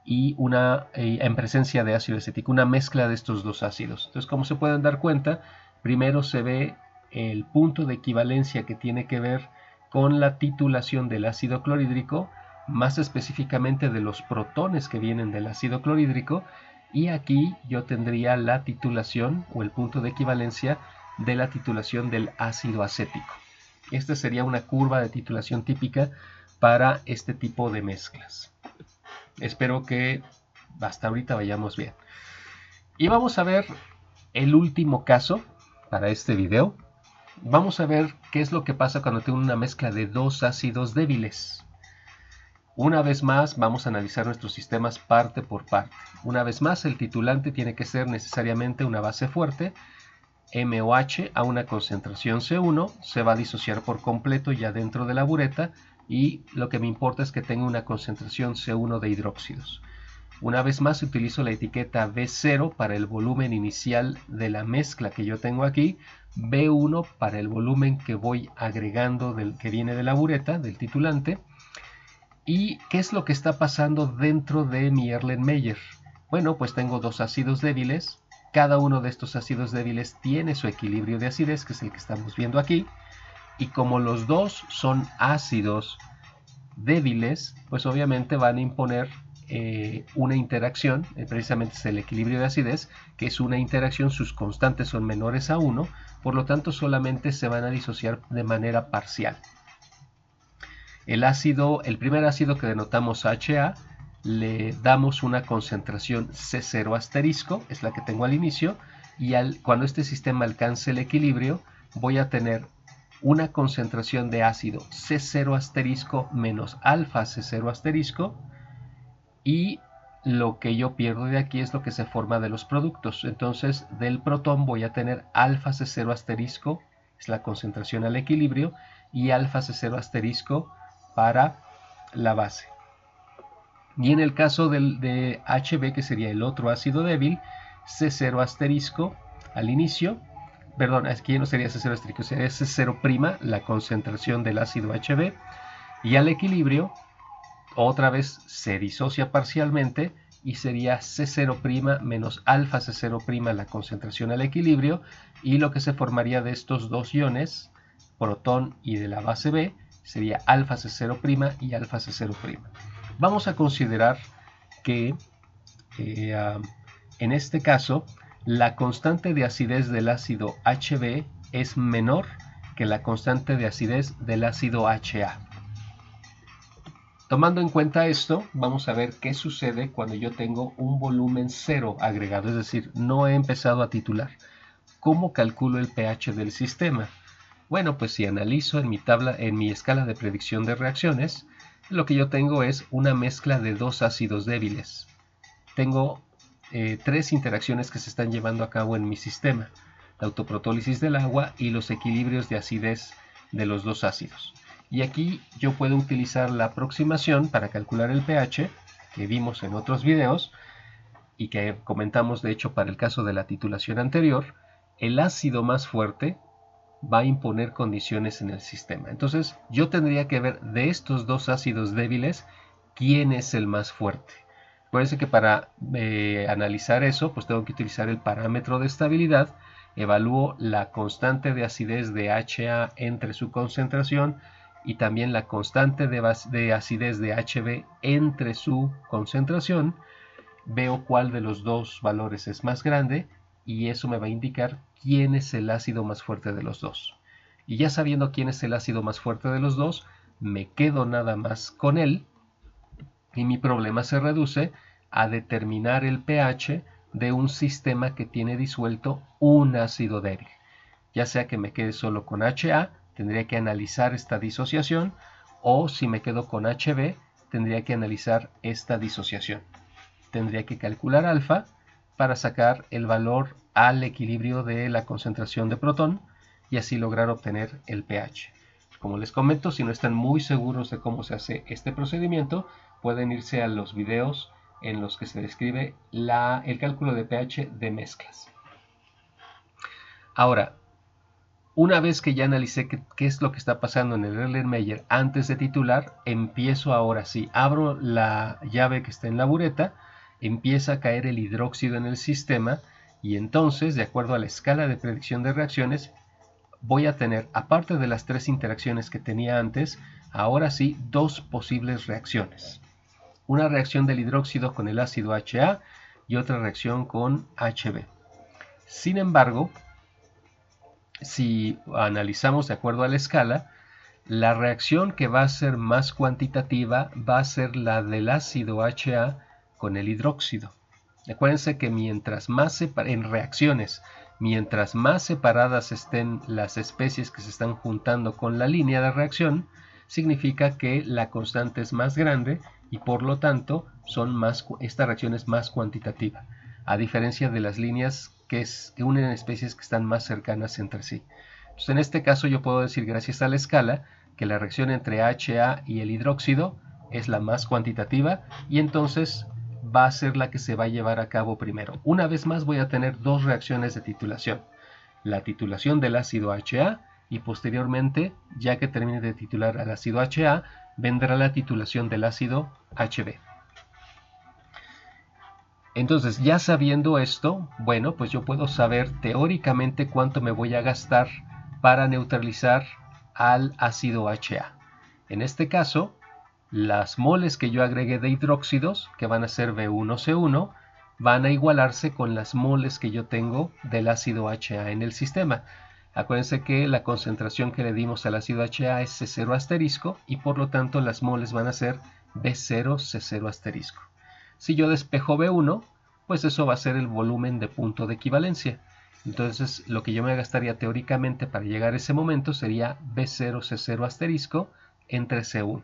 y una en presencia de ácido acético, una mezcla de estos dos ácidos. Entonces, como se pueden dar cuenta, primero se ve el punto de equivalencia que tiene que ver con la titulación del ácido clorhídrico, más específicamente de los protones que vienen del ácido clorhídrico, y aquí yo tendría la titulación o el punto de equivalencia de la titulación del ácido acético. Esta sería una curva de titulación típica para este tipo de mezclas. Espero que hasta ahorita vayamos bien. Y vamos a ver el último caso para este video. Vamos a ver qué es lo que pasa cuando tengo una mezcla de dos ácidos débiles. Una vez más vamos a analizar nuestros sistemas parte por parte. Una vez más, el titulante tiene que ser necesariamente una base fuerte, MOH a una concentración C1, se va a disociar por completo ya dentro de la bureta y lo que me importa es que tenga una concentración C1 de hidróxidos. Una vez más utilizo la etiqueta B0 para el volumen inicial de la mezcla que yo tengo aquí, B1 para el volumen que voy agregando que viene de la bureta, del titulante. ¿Y qué es lo que está pasando dentro de mi Erlenmeyer? Bueno, pues tengo dos ácidos débiles. Cada uno de estos ácidos débiles tiene su equilibrio de acidez, que es el que estamos viendo aquí. Y como los dos son ácidos débiles, pues obviamente van a imponer una interacción, precisamente es el equilibrio de acidez, que es una interacción, sus constantes son menores a 1, por lo tanto solamente se van a disociar de manera parcial. El primer ácido que denotamos HA, le damos una concentración C0 asterisco, es la que tengo al inicio, y cuando este sistema alcance el equilibrio, voy a tener una concentración de ácido C0 asterisco menos alfa C0 asterisco, y lo que yo pierdo de aquí es lo que se forma de los productos. Entonces, del protón voy a tener alfa C0 asterisco, es la concentración al equilibrio, y alfa C0 asterisco para la base. Y en el caso de HB, que sería el otro ácido débil, C0 asterisco al inicio, perdón, aquí no sería C0 asterisco, sería C0', la concentración del ácido HB, y al equilibrio, otra vez se disocia parcialmente y sería C0' menos alfa C0', la concentración al equilibrio, y lo que se formaría de estos dos iones, protón y de la base B, sería alfa C0' y alfa C0'. Vamos a considerar que en este caso la constante de acidez del ácido HB es menor que la constante de acidez del ácido HA. Tomando en cuenta esto, vamos a ver qué sucede cuando yo tengo un volumen cero agregado, es decir, no he empezado a titular. ¿Cómo calculo el pH del sistema? Bueno, pues si analizo en mi escala de predicción de reacciones, lo que yo tengo es una mezcla de dos ácidos débiles. Tengo tres interacciones que se están llevando a cabo en mi sistema: la autoprotólisis del agua y los equilibrios de acidez de los dos ácidos. Y aquí yo puedo utilizar la aproximación para calcular el pH que vimos en otros videos y que comentamos de hecho para el caso de la titulación anterior. El ácido más fuerte va a imponer condiciones en el sistema. Entonces yo tendría que ver de estos dos ácidos débiles quién es el más fuerte. Acuérdense que para analizar eso, pues tengo que utilizar el parámetro de estabilidad. Evalúo la constante de acidez de HA entre su concentración y también la constante de acidez de HB entre su concentración. Veo cuál de los dos valores es más grande y eso me va a indicar quién es el ácido más fuerte de los dos. Y ya sabiendo quién es el ácido más fuerte de los dos, me quedo nada más con él y mi problema se reduce a determinar el pH de un sistema que tiene disuelto un ácido débil. Ya sea que me quede solo con HA, tendría que analizar esta disociación, o si me quedo con HB, tendría que analizar esta disociación. Tendría que calcular alfa para sacar el valor al equilibrio de la concentración de protón y así lograr obtener el pH. Como les comento, si no están muy seguros de cómo se hace este procedimiento, pueden irse a los videos en los que se describe el cálculo de pH de mezclas. Ahora, una vez que ya analicé qué es lo que está pasando en el Erlenmeyer antes de titular, empiezo ahora sí, abro la llave que está en la bureta, empieza a caer el hidróxido en el sistema y entonces, de acuerdo a la escala de predicción de reacciones, voy a tener, aparte de las tres interacciones que tenía antes, ahora sí dos posibles reacciones. Una reacción del hidróxido con el ácido HA y otra reacción con HB. Sin embargo, si analizamos de acuerdo a la escala, la reacción que va a ser más cuantitativa va a ser la del ácido HA con el hidróxido. Acuérdense que mientras más separadas estén las especies que se están juntando con la línea de reacción, significa que la constante es más grande y por lo tanto esta reacción es más cuantitativa, a diferencia de las líneas que unen especies que están más cercanas entre sí. Entonces, en este caso yo puedo decir, gracias a la escala, que la reacción entre HA y el hidróxido es la más cuantitativa y entonces va a ser la que se va a llevar a cabo primero. Una vez más voy a tener dos reacciones de titulación: la titulación del ácido HA y posteriormente, ya que termine de titular al ácido HA, vendrá la titulación del ácido HB. Entonces, ya sabiendo esto, bueno, pues yo puedo saber teóricamente cuánto me voy a gastar para neutralizar al ácido HA. En este caso, las moles que yo agregué de hidróxidos, que van a ser B1C1, van a igualarse con las moles que yo tengo del ácido HA en el sistema. Acuérdense que la concentración que le dimos al ácido HA es C0 asterisco y por lo tanto las moles van a ser B0, C0 asterisco. Si yo despejo B1, pues eso va a ser el volumen de punto de equivalencia. Entonces lo que yo me gastaría teóricamente para llegar a ese momento sería B0, C0 asterisco entre C1.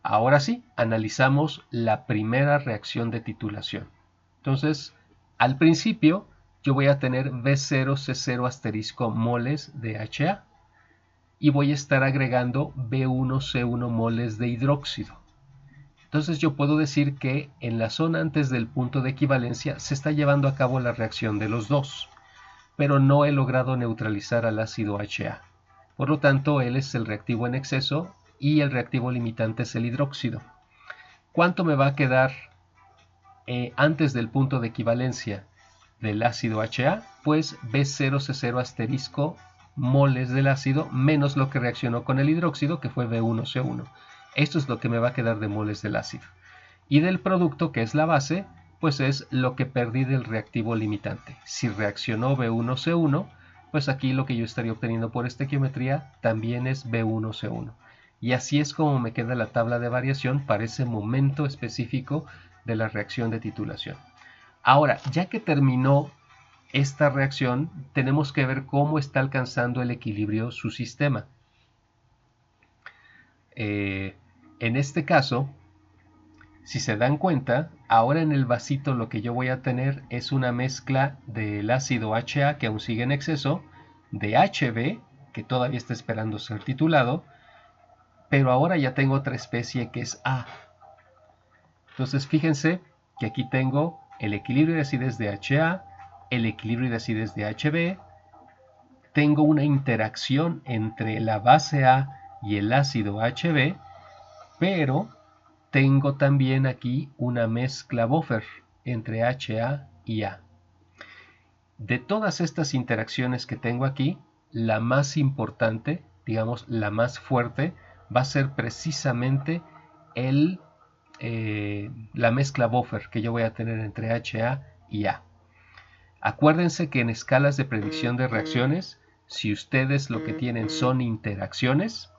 Ahora sí, analizamos la primera reacción de titulación. Entonces, al principio yo voy a tener B0, C0 asterisco moles de HA y voy a estar agregando B1, C1 moles de hidróxido. Entonces yo puedo decir que en la zona antes del punto de equivalencia se está llevando a cabo la reacción de los dos, pero no he logrado neutralizar al ácido HA. Por lo tanto, él es el reactivo en exceso y el reactivo limitante es el hidróxido. ¿Cuánto me va a quedar antes del punto de equivalencia del ácido HA? Pues B0C0 asterisco moles del ácido menos lo que reaccionó con el hidróxido, que fue B1C1. Esto es lo que me va a quedar de moles del ácido. Y del producto, que es la base, pues es lo que perdí del reactivo limitante. Si reaccionó B1C1, pues aquí lo que yo estaría obteniendo por estequiometría también es B1C1. y así es como me queda la tabla de variación para ese momento específico de la reacción de titulación. Ahora, ya que terminó esta reacción, tenemos que ver cómo está alcanzando el equilibrio su sistema. En este caso, si se dan cuenta, ahora en el vasito lo que yo voy a tener es una mezcla del ácido HA que aún sigue en exceso, de HB que todavía está esperando ser titulado, pero ahora ya tengo otra especie que es A. Entonces fíjense que aquí tengo el equilibrio de acidez de HA, el equilibrio de acidez de HB, tengo una interacción entre la base A y el ácido HB, pero tengo también aquí una mezcla buffer entre HA y A. De todas estas interacciones que tengo aquí, la más importante, digamos la más fuerte, va a ser precisamente la mezcla buffer que yo voy a tener entre HA y A. Acuérdense que en escalas de predicción de reacciones, si ustedes lo que tienen son interacciones,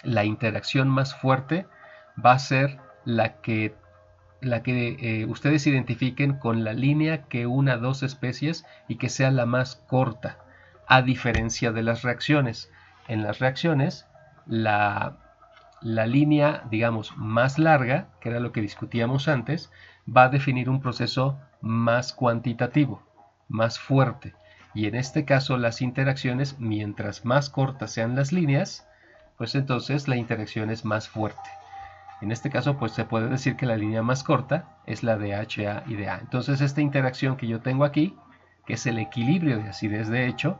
la interacción más fuerte va a ser la que ustedes identifiquen con la línea que una dos especies y que sea la más corta, a diferencia de las reacciones. En las reacciones, la línea, digamos, más larga, que era lo que discutíamos antes, va a definir un proceso más cuantitativo, más fuerte. Y en este caso, las interacciones, mientras más cortas sean las líneas, pues entonces la interacción es más fuerte. En este caso, pues se puede decir que la línea más corta es la de HA y de A. Entonces, esta interacción que yo tengo aquí, que es el equilibrio de acidez de hecho,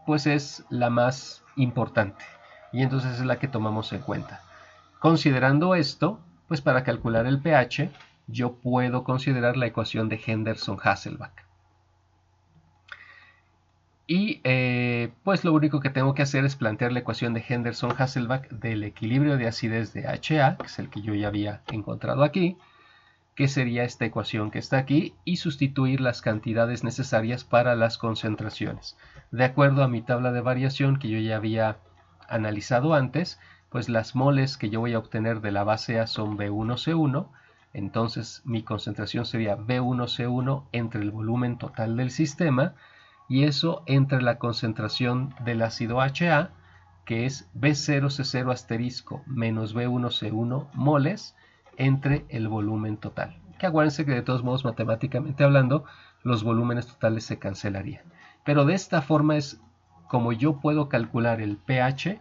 pues es la más importante. Y entonces es la que tomamos en cuenta. Considerando esto, pues para calcular el pH, yo puedo considerar la ecuación de Henderson-Hasselbalch. Y pues lo único que tengo que hacer es plantear la ecuación de Henderson-Hasselbalch del equilibrio de acidez de HA, que es el que yo ya había encontrado aquí, que sería esta ecuación que está aquí, y sustituir las cantidades necesarias para las concentraciones. De acuerdo a mi tabla de variación que yo ya había analizado antes, pues las moles que yo voy a obtener de la base A son B1C1, entonces mi concentración sería B1C1 entre el volumen total del sistema, y eso entre la concentración del ácido HA, que es B0C0 asterisco menos B1C1 moles, entre el volumen total. Que acuérdense que de todos modos, matemáticamente hablando, los volúmenes totales se cancelarían. Pero de esta forma es como yo puedo calcular el pH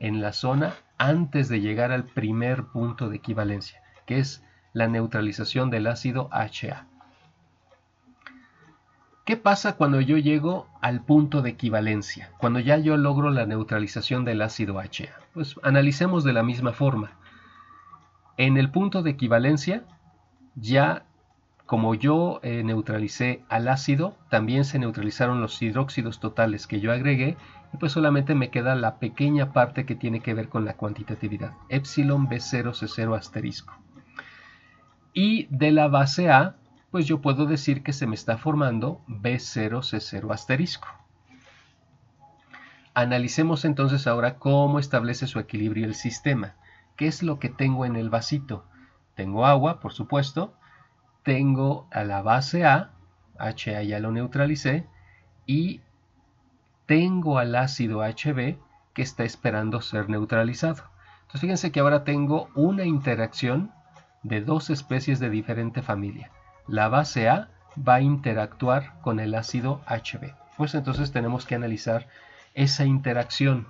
en la zona antes de llegar al primer punto de equivalencia, que es la neutralización del ácido HA. ¿Qué pasa cuando yo llego al punto de equivalencia? Cuando ya yo logro la neutralización del ácido HA. Pues analicemos de la misma forma. En el punto de equivalencia, ya como yo neutralicé al ácido, también se neutralizaron los hidróxidos totales que yo agregué, y pues solamente me queda la pequeña parte que tiene que ver con la cuantitatividad, epsilon B0C0 asterisco. Y de la base A, pues yo puedo decir que se me está formando B0C0 asterisco. Analicemos entonces ahora cómo establece su equilibrio el sistema. ¿Qué es lo que tengo en el vasito? Tengo agua, por supuesto. Tengo a la base A, HA ya lo neutralicé, y tengo al ácido HB que está esperando ser neutralizado. Entonces fíjense que ahora tengo una interacción de dos especies de diferente familia. La base A va a interactuar con el ácido HB. Pues entonces tenemos que analizar esa interacción.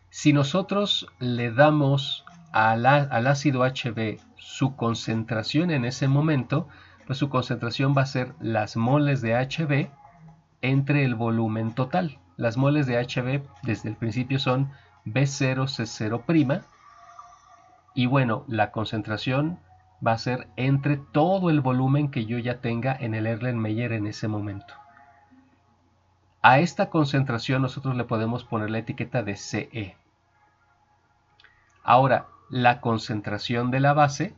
Si nosotros le damos al ácido HB su concentración en ese momento, pues su concentración va a ser las moles de HB entre el volumen total. Las moles de HB desde el principio son B0C0', y bueno, la concentración va a ser entre todo el volumen que yo ya tenga en el Erlenmeyer en ese momento. A esta concentración nosotros le podemos poner la etiqueta de CE. Ahora, la concentración de la base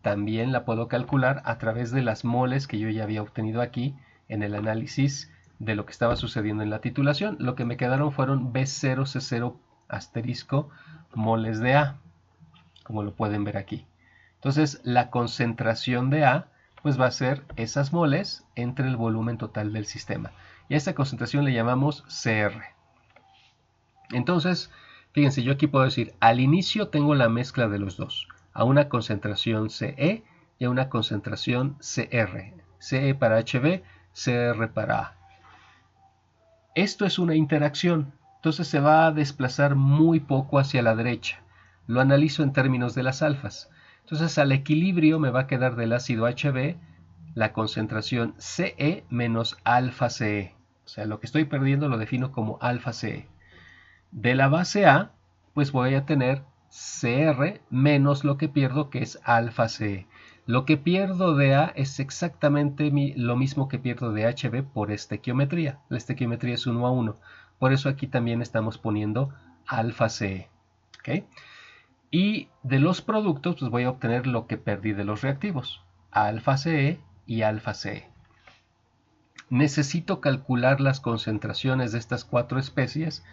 también la puedo calcular a través de las moles que yo ya había obtenido aquí en el análisis de lo que estaba sucediendo en la titulación. Lo que me quedaron fueron B0C0 asterisco moles de A, como lo pueden ver aquí. Entonces la concentración de A pues va a ser esas moles entre el volumen total del sistema. Y a esta concentración le llamamos CR. Entonces, fíjense, yo aquí puedo decir, al inicio tengo la mezcla de los dos, a una concentración CE y a una concentración CR. CE para HB, CR para A. Esto es una interacción, entonces se va a desplazar muy poco hacia la derecha. Lo analizo en términos de las alfas. Entonces al equilibrio me va a quedar del ácido HB la concentración CE menos alfa CE. O sea, lo que estoy perdiendo lo defino como alfa CE. De la base A, pues voy a tener CR menos lo que pierdo, que es alfa CE. Lo que pierdo de A es exactamente lo mismo que pierdo de HB por estequiometría. La estequiometría es 1 a 1. Por eso aquí también estamos poniendo alfa CE. ¿Okay? Y de los productos, pues voy a obtener lo que perdí de los reactivos. Alfa CE y alfa CE. Necesito calcular las concentraciones de estas 4 especies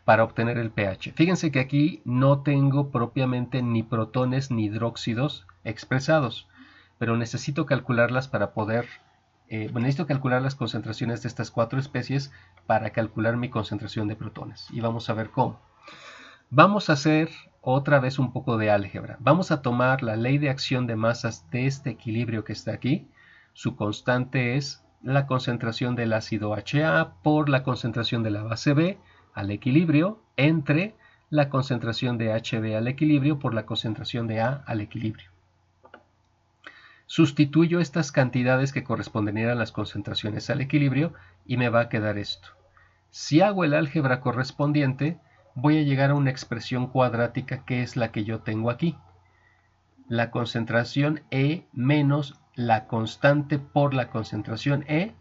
para obtener el pH. Fíjense que aquí no tengo propiamente ni protones ni hidróxidos expresados, pero necesito calcularlas para poder, necesito calcular las concentraciones de estas 4 especies para calcular mi concentración de protones. Y vamos a ver cómo. Vamos a hacer otra vez un poco de álgebra. Vamos a tomar la ley de acción de masas de este equilibrio que está aquí. Su constante es la concentración del ácido HA por la concentración de la base B al equilibrio entre la concentración de HB al equilibrio por la concentración de A al equilibrio. Sustituyo estas cantidades que corresponderían a las concentraciones al equilibrio y me va a quedar esto. Si hago el álgebra correspondiente, voy a llegar a una expresión cuadrática que es la que yo tengo aquí. La concentración E menos la constante por la concentración E,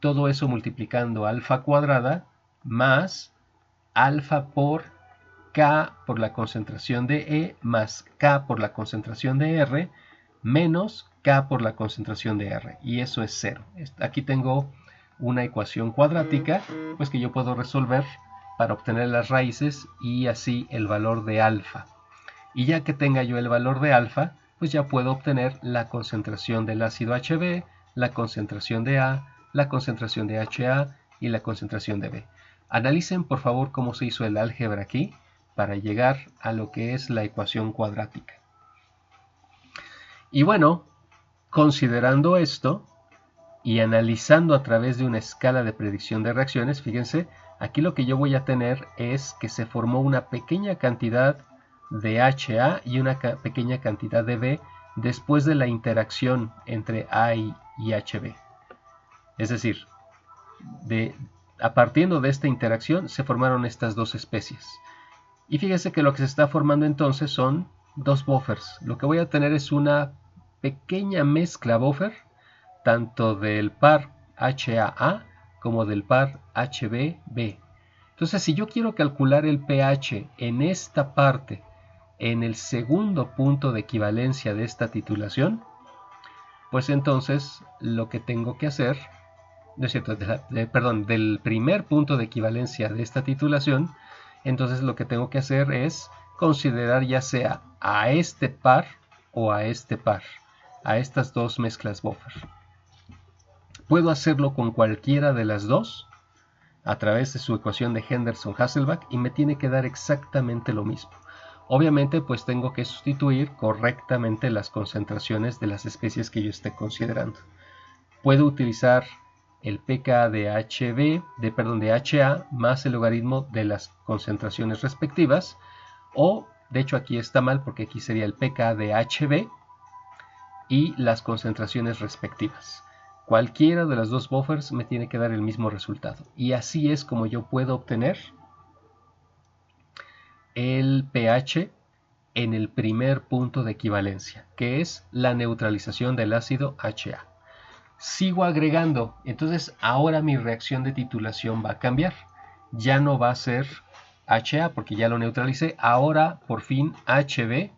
todo eso multiplicando alfa cuadrada más alfa por K por la concentración de E más K por la concentración de R menos K por la concentración de R. Y eso es 0. Aquí tengo una ecuación cuadrática pues que yo puedo resolver para obtener las raíces y así el valor de alfa. Y ya que tenga yo el valor de alfa, pues ya puedo obtener la concentración del ácido HB, la concentración de A, la concentración de HA y la concentración de B. Analicen por favor cómo se hizo el álgebra aquí para llegar a lo que es la ecuación cuadrática. Y bueno, considerando esto y analizando a través de una escala de predicción de reacciones, fíjense, aquí lo que yo voy a tener es que se formó una pequeña cantidad de HA y una pequeña cantidad de B después de la interacción entre A y HB. Es decir, a partir de esta interacción se formaron estas dos especies. Y fíjense que lo que se está formando entonces son dos buffers. Lo que voy a tener es una pequeña mezcla buffer, tanto del par HAA como del par HBB. Entonces, si yo quiero calcular el pH en esta parte, en el segundo punto de equivalencia de esta titulación, pues entonces lo que tengo que hacer, no es cierto, del primer punto de equivalencia de esta titulación, entonces lo que tengo que hacer es considerar ya sea a este par o a este par, a estas dos mezclas buffer. Puedo hacerlo con cualquiera de las dos a través de su ecuación de Henderson-Hasselbalch y me tiene que dar exactamente lo mismo. Obviamente pues tengo que sustituir correctamente las concentraciones de las especies que yo esté considerando. Puedo utilizar el pK de HA más el logaritmo de las concentraciones respectivas, o de hecho aquí está mal porque aquí sería el pK de HB y las concentraciones respectivas. Cualquiera de las dos buffers me tiene que dar el mismo resultado. Y así es como yo puedo obtener el pH en el primer punto de equivalencia, que es la neutralización del ácido HA. Sigo agregando, entonces ahora mi reacción de titulación va a cambiar. Ya no va a ser HA porque ya lo neutralicé. Ahora por fin HB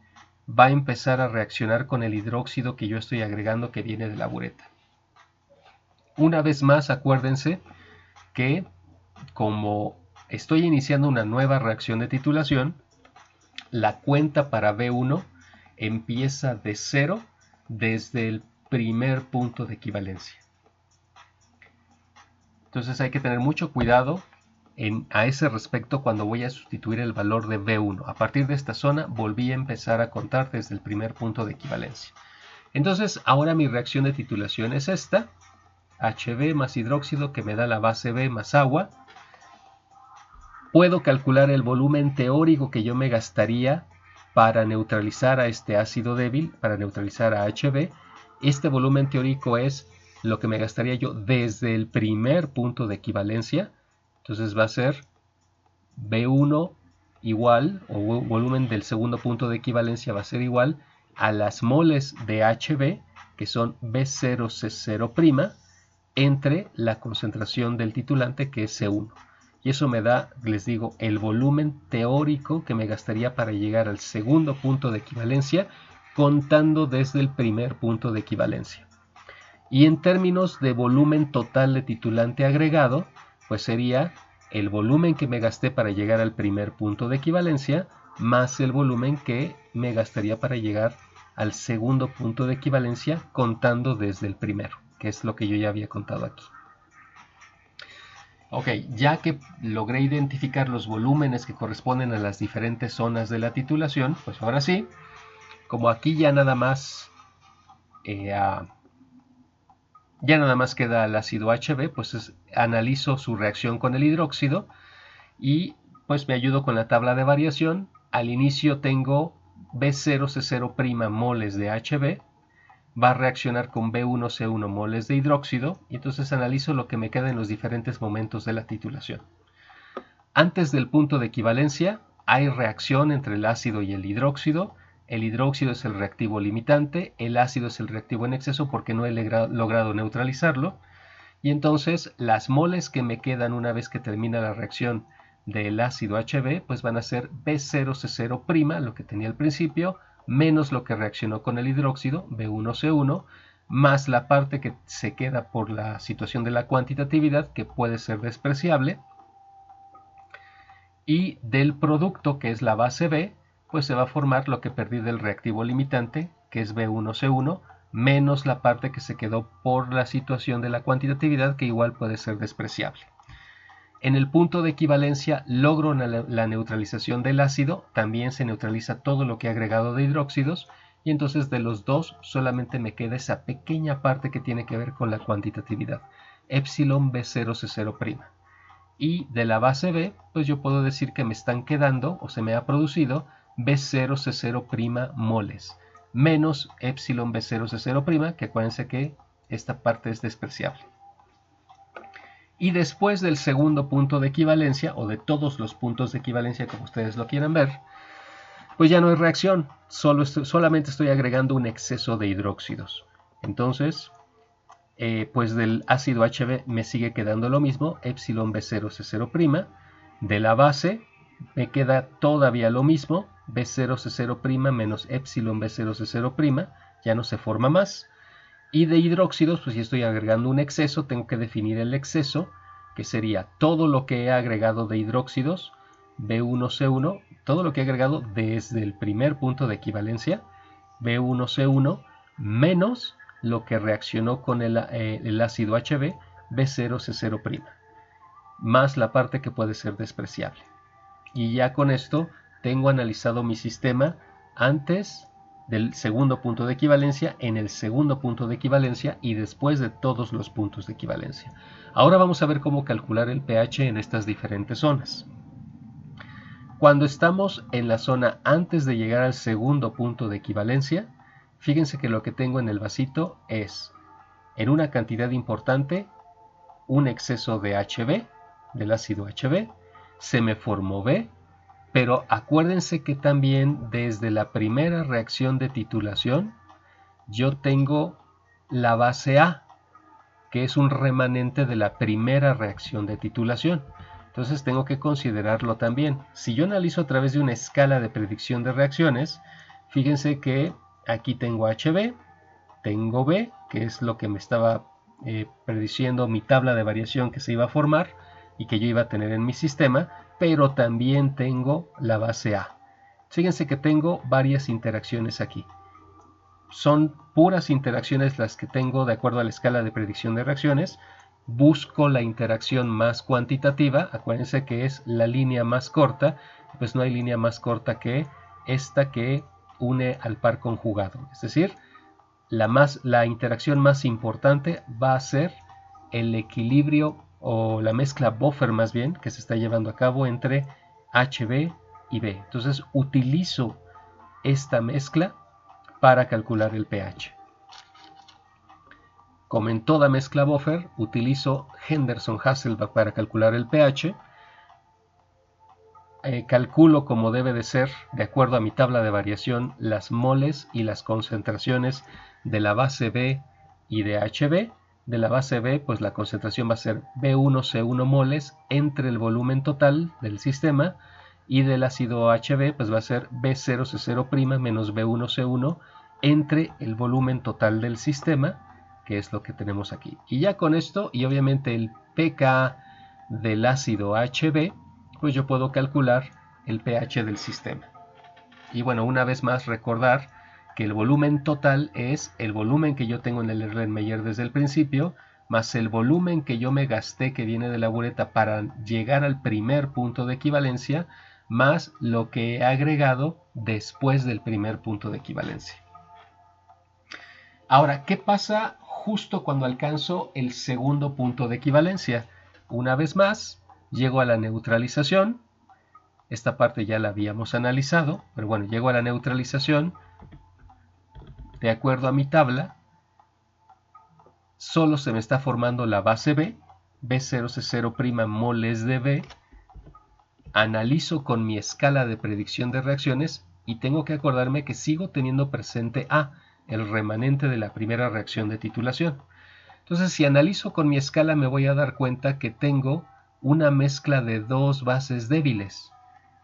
va a empezar a reaccionar con el hidróxido que yo estoy agregando que viene de la bureta. Una vez más, acuérdense que como estoy iniciando una nueva reacción de titulación, la cuenta para B1 empieza de 0 desde el primer punto de equivalencia. Entonces hay que tener mucho cuidado a ese respecto cuando voy a sustituir el valor de B1. A partir de esta zona volví a empezar a contar desde el primer punto de equivalencia. Entonces ahora mi reacción de titulación es esta, HB más hidróxido que me da la base B más agua. Puedo calcular el volumen teórico que yo me gastaría para neutralizar a este ácido débil, para neutralizar a HB. Este volumen teórico es lo que me gastaría yo desde el primer punto de equivalencia. Entonces va a ser B1 igual, o volumen del segundo punto de equivalencia va a ser igual a las moles de HB, que son B0C0', entre la concentración del titulante, que es C1. Y eso me da, les digo, el volumen teórico que me gastaría para llegar al segundo punto de equivalencia, contando desde el primer punto de equivalencia. Y en términos de volumen total de titulante agregado, pues sería el volumen que me gasté para llegar al primer punto de equivalencia, más el volumen que me gastaría para llegar al segundo punto de equivalencia, contando desde el primero, que es lo que yo ya había contado aquí. Ok, ya que logré identificar los volúmenes que corresponden a las diferentes zonas de la titulación, pues ahora sí, como aquí ya nada más queda el ácido HB, pues analizo su reacción con el hidróxido y pues me ayudo con la tabla de variación. Al inicio tengo B0C0' moles de HB, va a reaccionar con B1C1 moles de hidróxido y entonces analizo lo que me queda en los diferentes momentos de la titulación. Antes del punto de equivalencia hay reacción entre el ácido y el hidróxido. El hidróxido es el reactivo limitante, el ácido es el reactivo en exceso porque no he logrado neutralizarlo. Y entonces las moles que me quedan una vez que termina la reacción del ácido HB, pues van a ser B0C0', lo que tenía al principio, menos lo que reaccionó con el hidróxido, B1C1, más la parte que se queda por la situación de la cuantitatividad, que puede ser despreciable, y del producto, que es la base B, pues se va a formar lo que perdí del reactivo limitante, que es B1C1, menos la parte que se quedó por la situación de la cuantitatividad, que igual puede ser despreciable. En el punto de equivalencia logro la neutralización del ácido, también se neutraliza todo lo que he agregado de hidróxidos, y entonces de los dos solamente me queda esa pequeña parte que tiene que ver con la cuantitatividad, epsilon B0C0'. Y de la base B, pues yo puedo decir que me están quedando, o se me ha producido, B0C0' moles, menos epsilon B0C0', que acuérdense que esta parte es despreciable. Y después del segundo punto de equivalencia, o de todos los puntos de equivalencia como ustedes lo quieran ver, pues ya no hay reacción, solamente estoy agregando un exceso de hidróxidos. Entonces, pues del ácido HB me sigue quedando lo mismo, epsilon B0C0', de la base me queda todavía lo mismo, B0C0' menos epsilon B0C0', ya no se forma más. Y de hidróxidos, pues si estoy agregando un exceso, tengo que definir el exceso, que sería todo lo que he agregado de hidróxidos, B1C1, todo lo que he agregado desde el primer punto de equivalencia, B1C1, menos lo que reaccionó con el ácido HB, B0C0', más la parte que puede ser despreciable. Y ya con esto tengo analizado mi sistema antes del segundo punto de equivalencia, en el segundo punto de equivalencia y después de todos los puntos de equivalencia. Ahora vamos a ver cómo calcular el pH en estas diferentes zonas. Cuando estamos en la zona antes de llegar al segundo punto de equivalencia, fíjense que lo que tengo en el vasito es, en una cantidad importante, un exceso de HB, del ácido HB, se me formó B, pero acuérdense que también desde la primera reacción de titulación yo tengo la base A, que es un remanente de la primera reacción de titulación. Entonces tengo que considerarlo también. Si yo analizo a través de una escala de predicción de reacciones, fíjense que aquí tengo HB, tengo B, que es lo que me estaba prediciendo mi tabla de variación que se iba a formar, y que yo iba a tener en mi sistema, pero también tengo la base A. Fíjense que tengo varias interacciones aquí. Son puras interacciones las que tengo de acuerdo a la escala de predicción de reacciones. Busco la interacción más cuantitativa. Acuérdense que es la línea más corta. Pues no hay línea más corta que esta que une al par conjugado. Es decir, la interacción más importante va a ser el equilibrio o la mezcla buffer más bien que se está llevando a cabo entre HB y B. Entonces utilizo esta mezcla para calcular el pH. Como en toda mezcla buffer, utilizo Henderson-Hasselbalch para calcular el pH. Calculo como debe de ser, de acuerdo a mi tabla de variación, las moles y las concentraciones de la base B y de HB. De la base B, pues la concentración va a ser B1C1 moles entre el volumen total del sistema, y del ácido HB pues va a ser B0C0' menos B1C1 entre el volumen total del sistema, que es lo que tenemos aquí. Y ya con esto, y obviamente el pK del ácido HB, pues yo puedo calcular el pH del sistema. Y bueno, una vez más recordar que el volumen total es el volumen que yo tengo en el Erlenmeyer desde el principio, más el volumen que yo me gasté que viene de la bureta para llegar al primer punto de equivalencia, más lo que he agregado después del primer punto de equivalencia. Ahora, ¿qué pasa justo cuando alcanzo el segundo punto de equivalencia? Una vez más, llego a la neutralización. Esta parte ya la habíamos analizado, pero bueno, llego a la neutralización. De acuerdo a mi tabla, solo se me está formando la base B, B0C0' moles de B. Analizo con mi escala de predicción de reacciones y tengo que acordarme que sigo teniendo presente A, el remanente de la primera reacción de titulación. Entonces, si analizo con mi escala, me voy a dar cuenta que tengo una mezcla de dos bases débiles.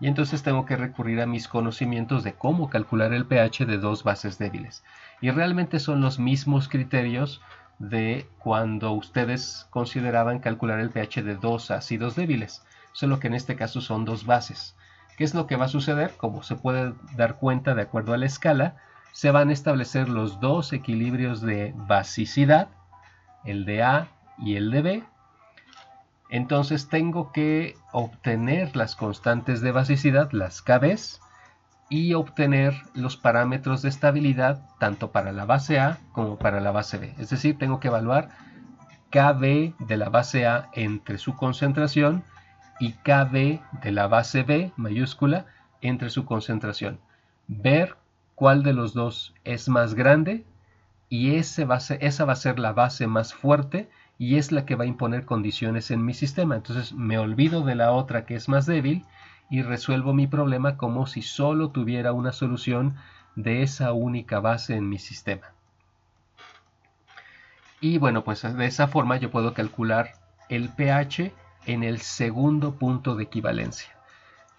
Y entonces tengo que recurrir a mis conocimientos de cómo calcular el pH de dos bases débiles. Y realmente son los mismos criterios de cuando ustedes consideraban calcular el pH de dos ácidos débiles, solo que en este caso son dos bases. ¿Qué es lo que va a suceder? Como se puede dar cuenta de acuerdo a la escala, se van a establecer los dos equilibrios de basicidad, el de A y el de B. Entonces tengo que obtener las constantes de basicidad, las KBs, y obtener los parámetros de estabilidad tanto para la base A como para la base B. Es decir, tengo que evaluar KB de la base A entre su concentración y KB de la base B mayúscula entre su concentración. Ver cuál de los dos es más grande, y esa va a ser la base más fuerte y es la que va a imponer condiciones en mi sistema. Entonces me olvido de la otra que es más débil y resuelvo mi problema como si solo tuviera una solución de esa única base en mi sistema. Y bueno, pues de esa forma yo puedo calcular el pH en el segundo punto de equivalencia.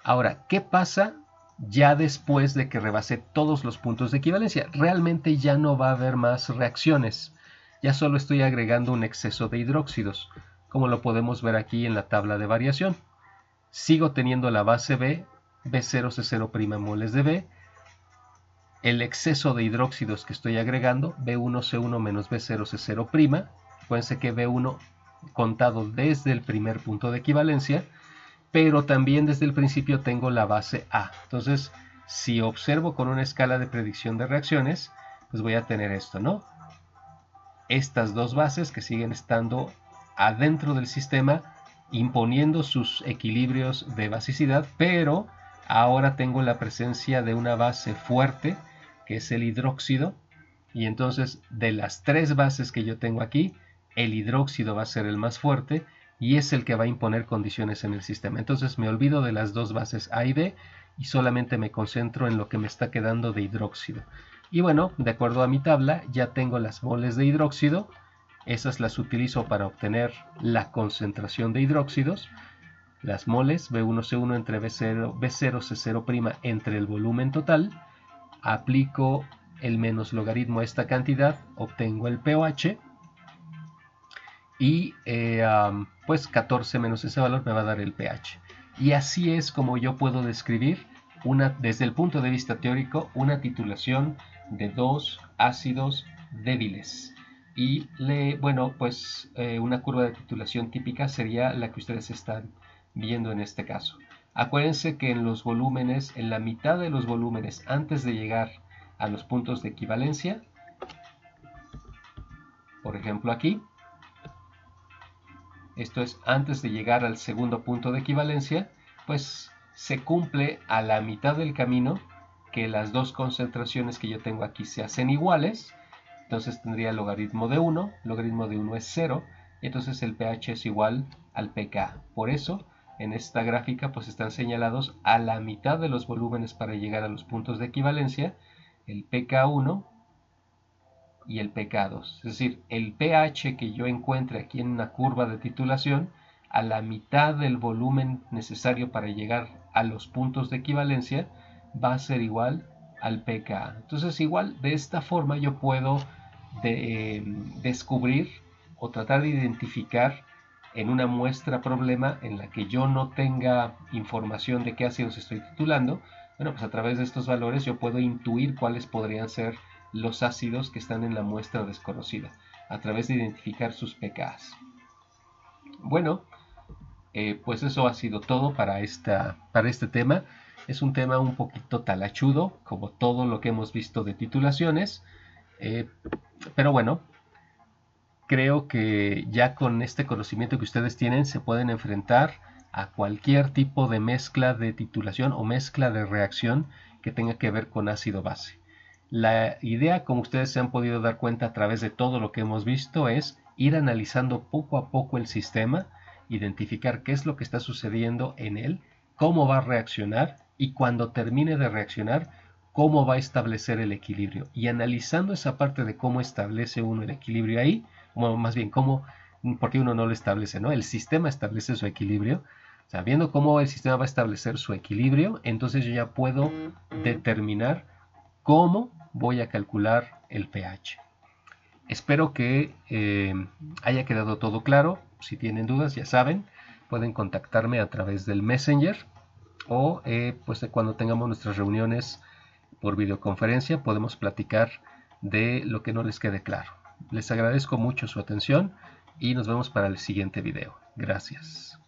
Ahora, ¿qué pasa ya después de que rebasé todos los puntos de equivalencia? Realmente ya no va a haber más reacciones. Ya solo estoy agregando un exceso de hidróxidos, como lo podemos ver aquí en la tabla de variación. Sigo teniendo la base B, B0C0' moles de B. El exceso de hidróxidos que estoy agregando, B1C1 menos B0C0'. Acuérdense que B1 contado desde el primer punto de equivalencia, pero también desde el principio tengo la base A. Entonces, si observo con una escala de predicción de reacciones, pues voy a tener esto, ¿no? Estas dos bases que siguen estando adentro del sistema, imponiendo sus equilibrios de basicidad, pero ahora tengo la presencia de una base fuerte, que es el hidróxido, y entonces de las tres bases que yo tengo aquí, el hidróxido va a ser el más fuerte, y es el que va a imponer condiciones en el sistema. Entonces me olvido de las dos bases A y B y solamente me concentro en lo que me está quedando de hidróxido. Y bueno, de acuerdo a mi tabla, ya tengo las moles de hidróxido. Esas las utilizo para obtener la concentración de hidróxidos. Las moles, B1C1 entre B0C0' entre el volumen total. Aplico el menos logaritmo a esta cantidad, obtengo el pOH. y pues 14 menos ese valor me va a dar el pH. Y así es como yo puedo describir desde el punto de vista teórico una titulación de dos ácidos débiles. Y bueno, pues una curva de titulación típica sería la que ustedes están viendo en este caso. Acuérdense que en los volúmenes, en la mitad de los volúmenes, antes de llegar a los puntos de equivalencia, por ejemplo aquí, esto es antes de llegar al segundo punto de equivalencia, pues se cumple a la mitad del camino que las dos concentraciones que yo tengo aquí se hacen iguales. Entonces tendría logaritmo de 1, logaritmo de 1 es 0, y entonces el pH es igual al pK. Por eso, en esta gráfica pues están señalados a la mitad de los volúmenes para llegar a los puntos de equivalencia, el pK1 y el pK2. Es decir, el pH que yo encuentre aquí en una curva de titulación, a la mitad del volumen necesario para llegar a los puntos de equivalencia, va a ser igual al pK. Entonces, igual de esta forma yo puedo descubrir o tratar de identificar en una muestra problema en la que yo no tenga información de qué ácidos estoy titulando. Bueno, pues a través de estos valores yo puedo intuir cuáles podrían ser los ácidos que están en la muestra desconocida, a través de identificar sus pKs. Bueno, pues eso ha sido todo para este tema. Es un tema un poquito talachudo, como todo lo que hemos visto de titulaciones, pero bueno, creo que ya con este conocimiento que ustedes tienen se pueden enfrentar a cualquier tipo de mezcla de titulación o mezcla de reacción que tenga que ver con ácido base. La idea, como ustedes se han podido dar cuenta a través de todo lo que hemos visto, es ir analizando poco a poco el sistema, identificar qué es lo que está sucediendo en él, cómo va a reaccionar y cuando termine de reaccionar, cómo va a establecer el equilibrio. Y analizando esa parte de cómo establece uno el equilibrio ahí, o más bien cómo, porque uno no lo establece, ¿no? El sistema establece su equilibrio. Sabiendo cómo el sistema va a establecer su equilibrio, entonces yo ya puedo determinar cómo voy a calcular el pH. Espero que haya quedado todo claro. Si tienen dudas, ya saben, pueden contactarme a través del Messenger o pues cuando tengamos nuestras reuniones por videoconferencia podemos platicar de lo que no les quede claro. Les agradezco mucho su atención y nos vemos para el siguiente video. Gracias.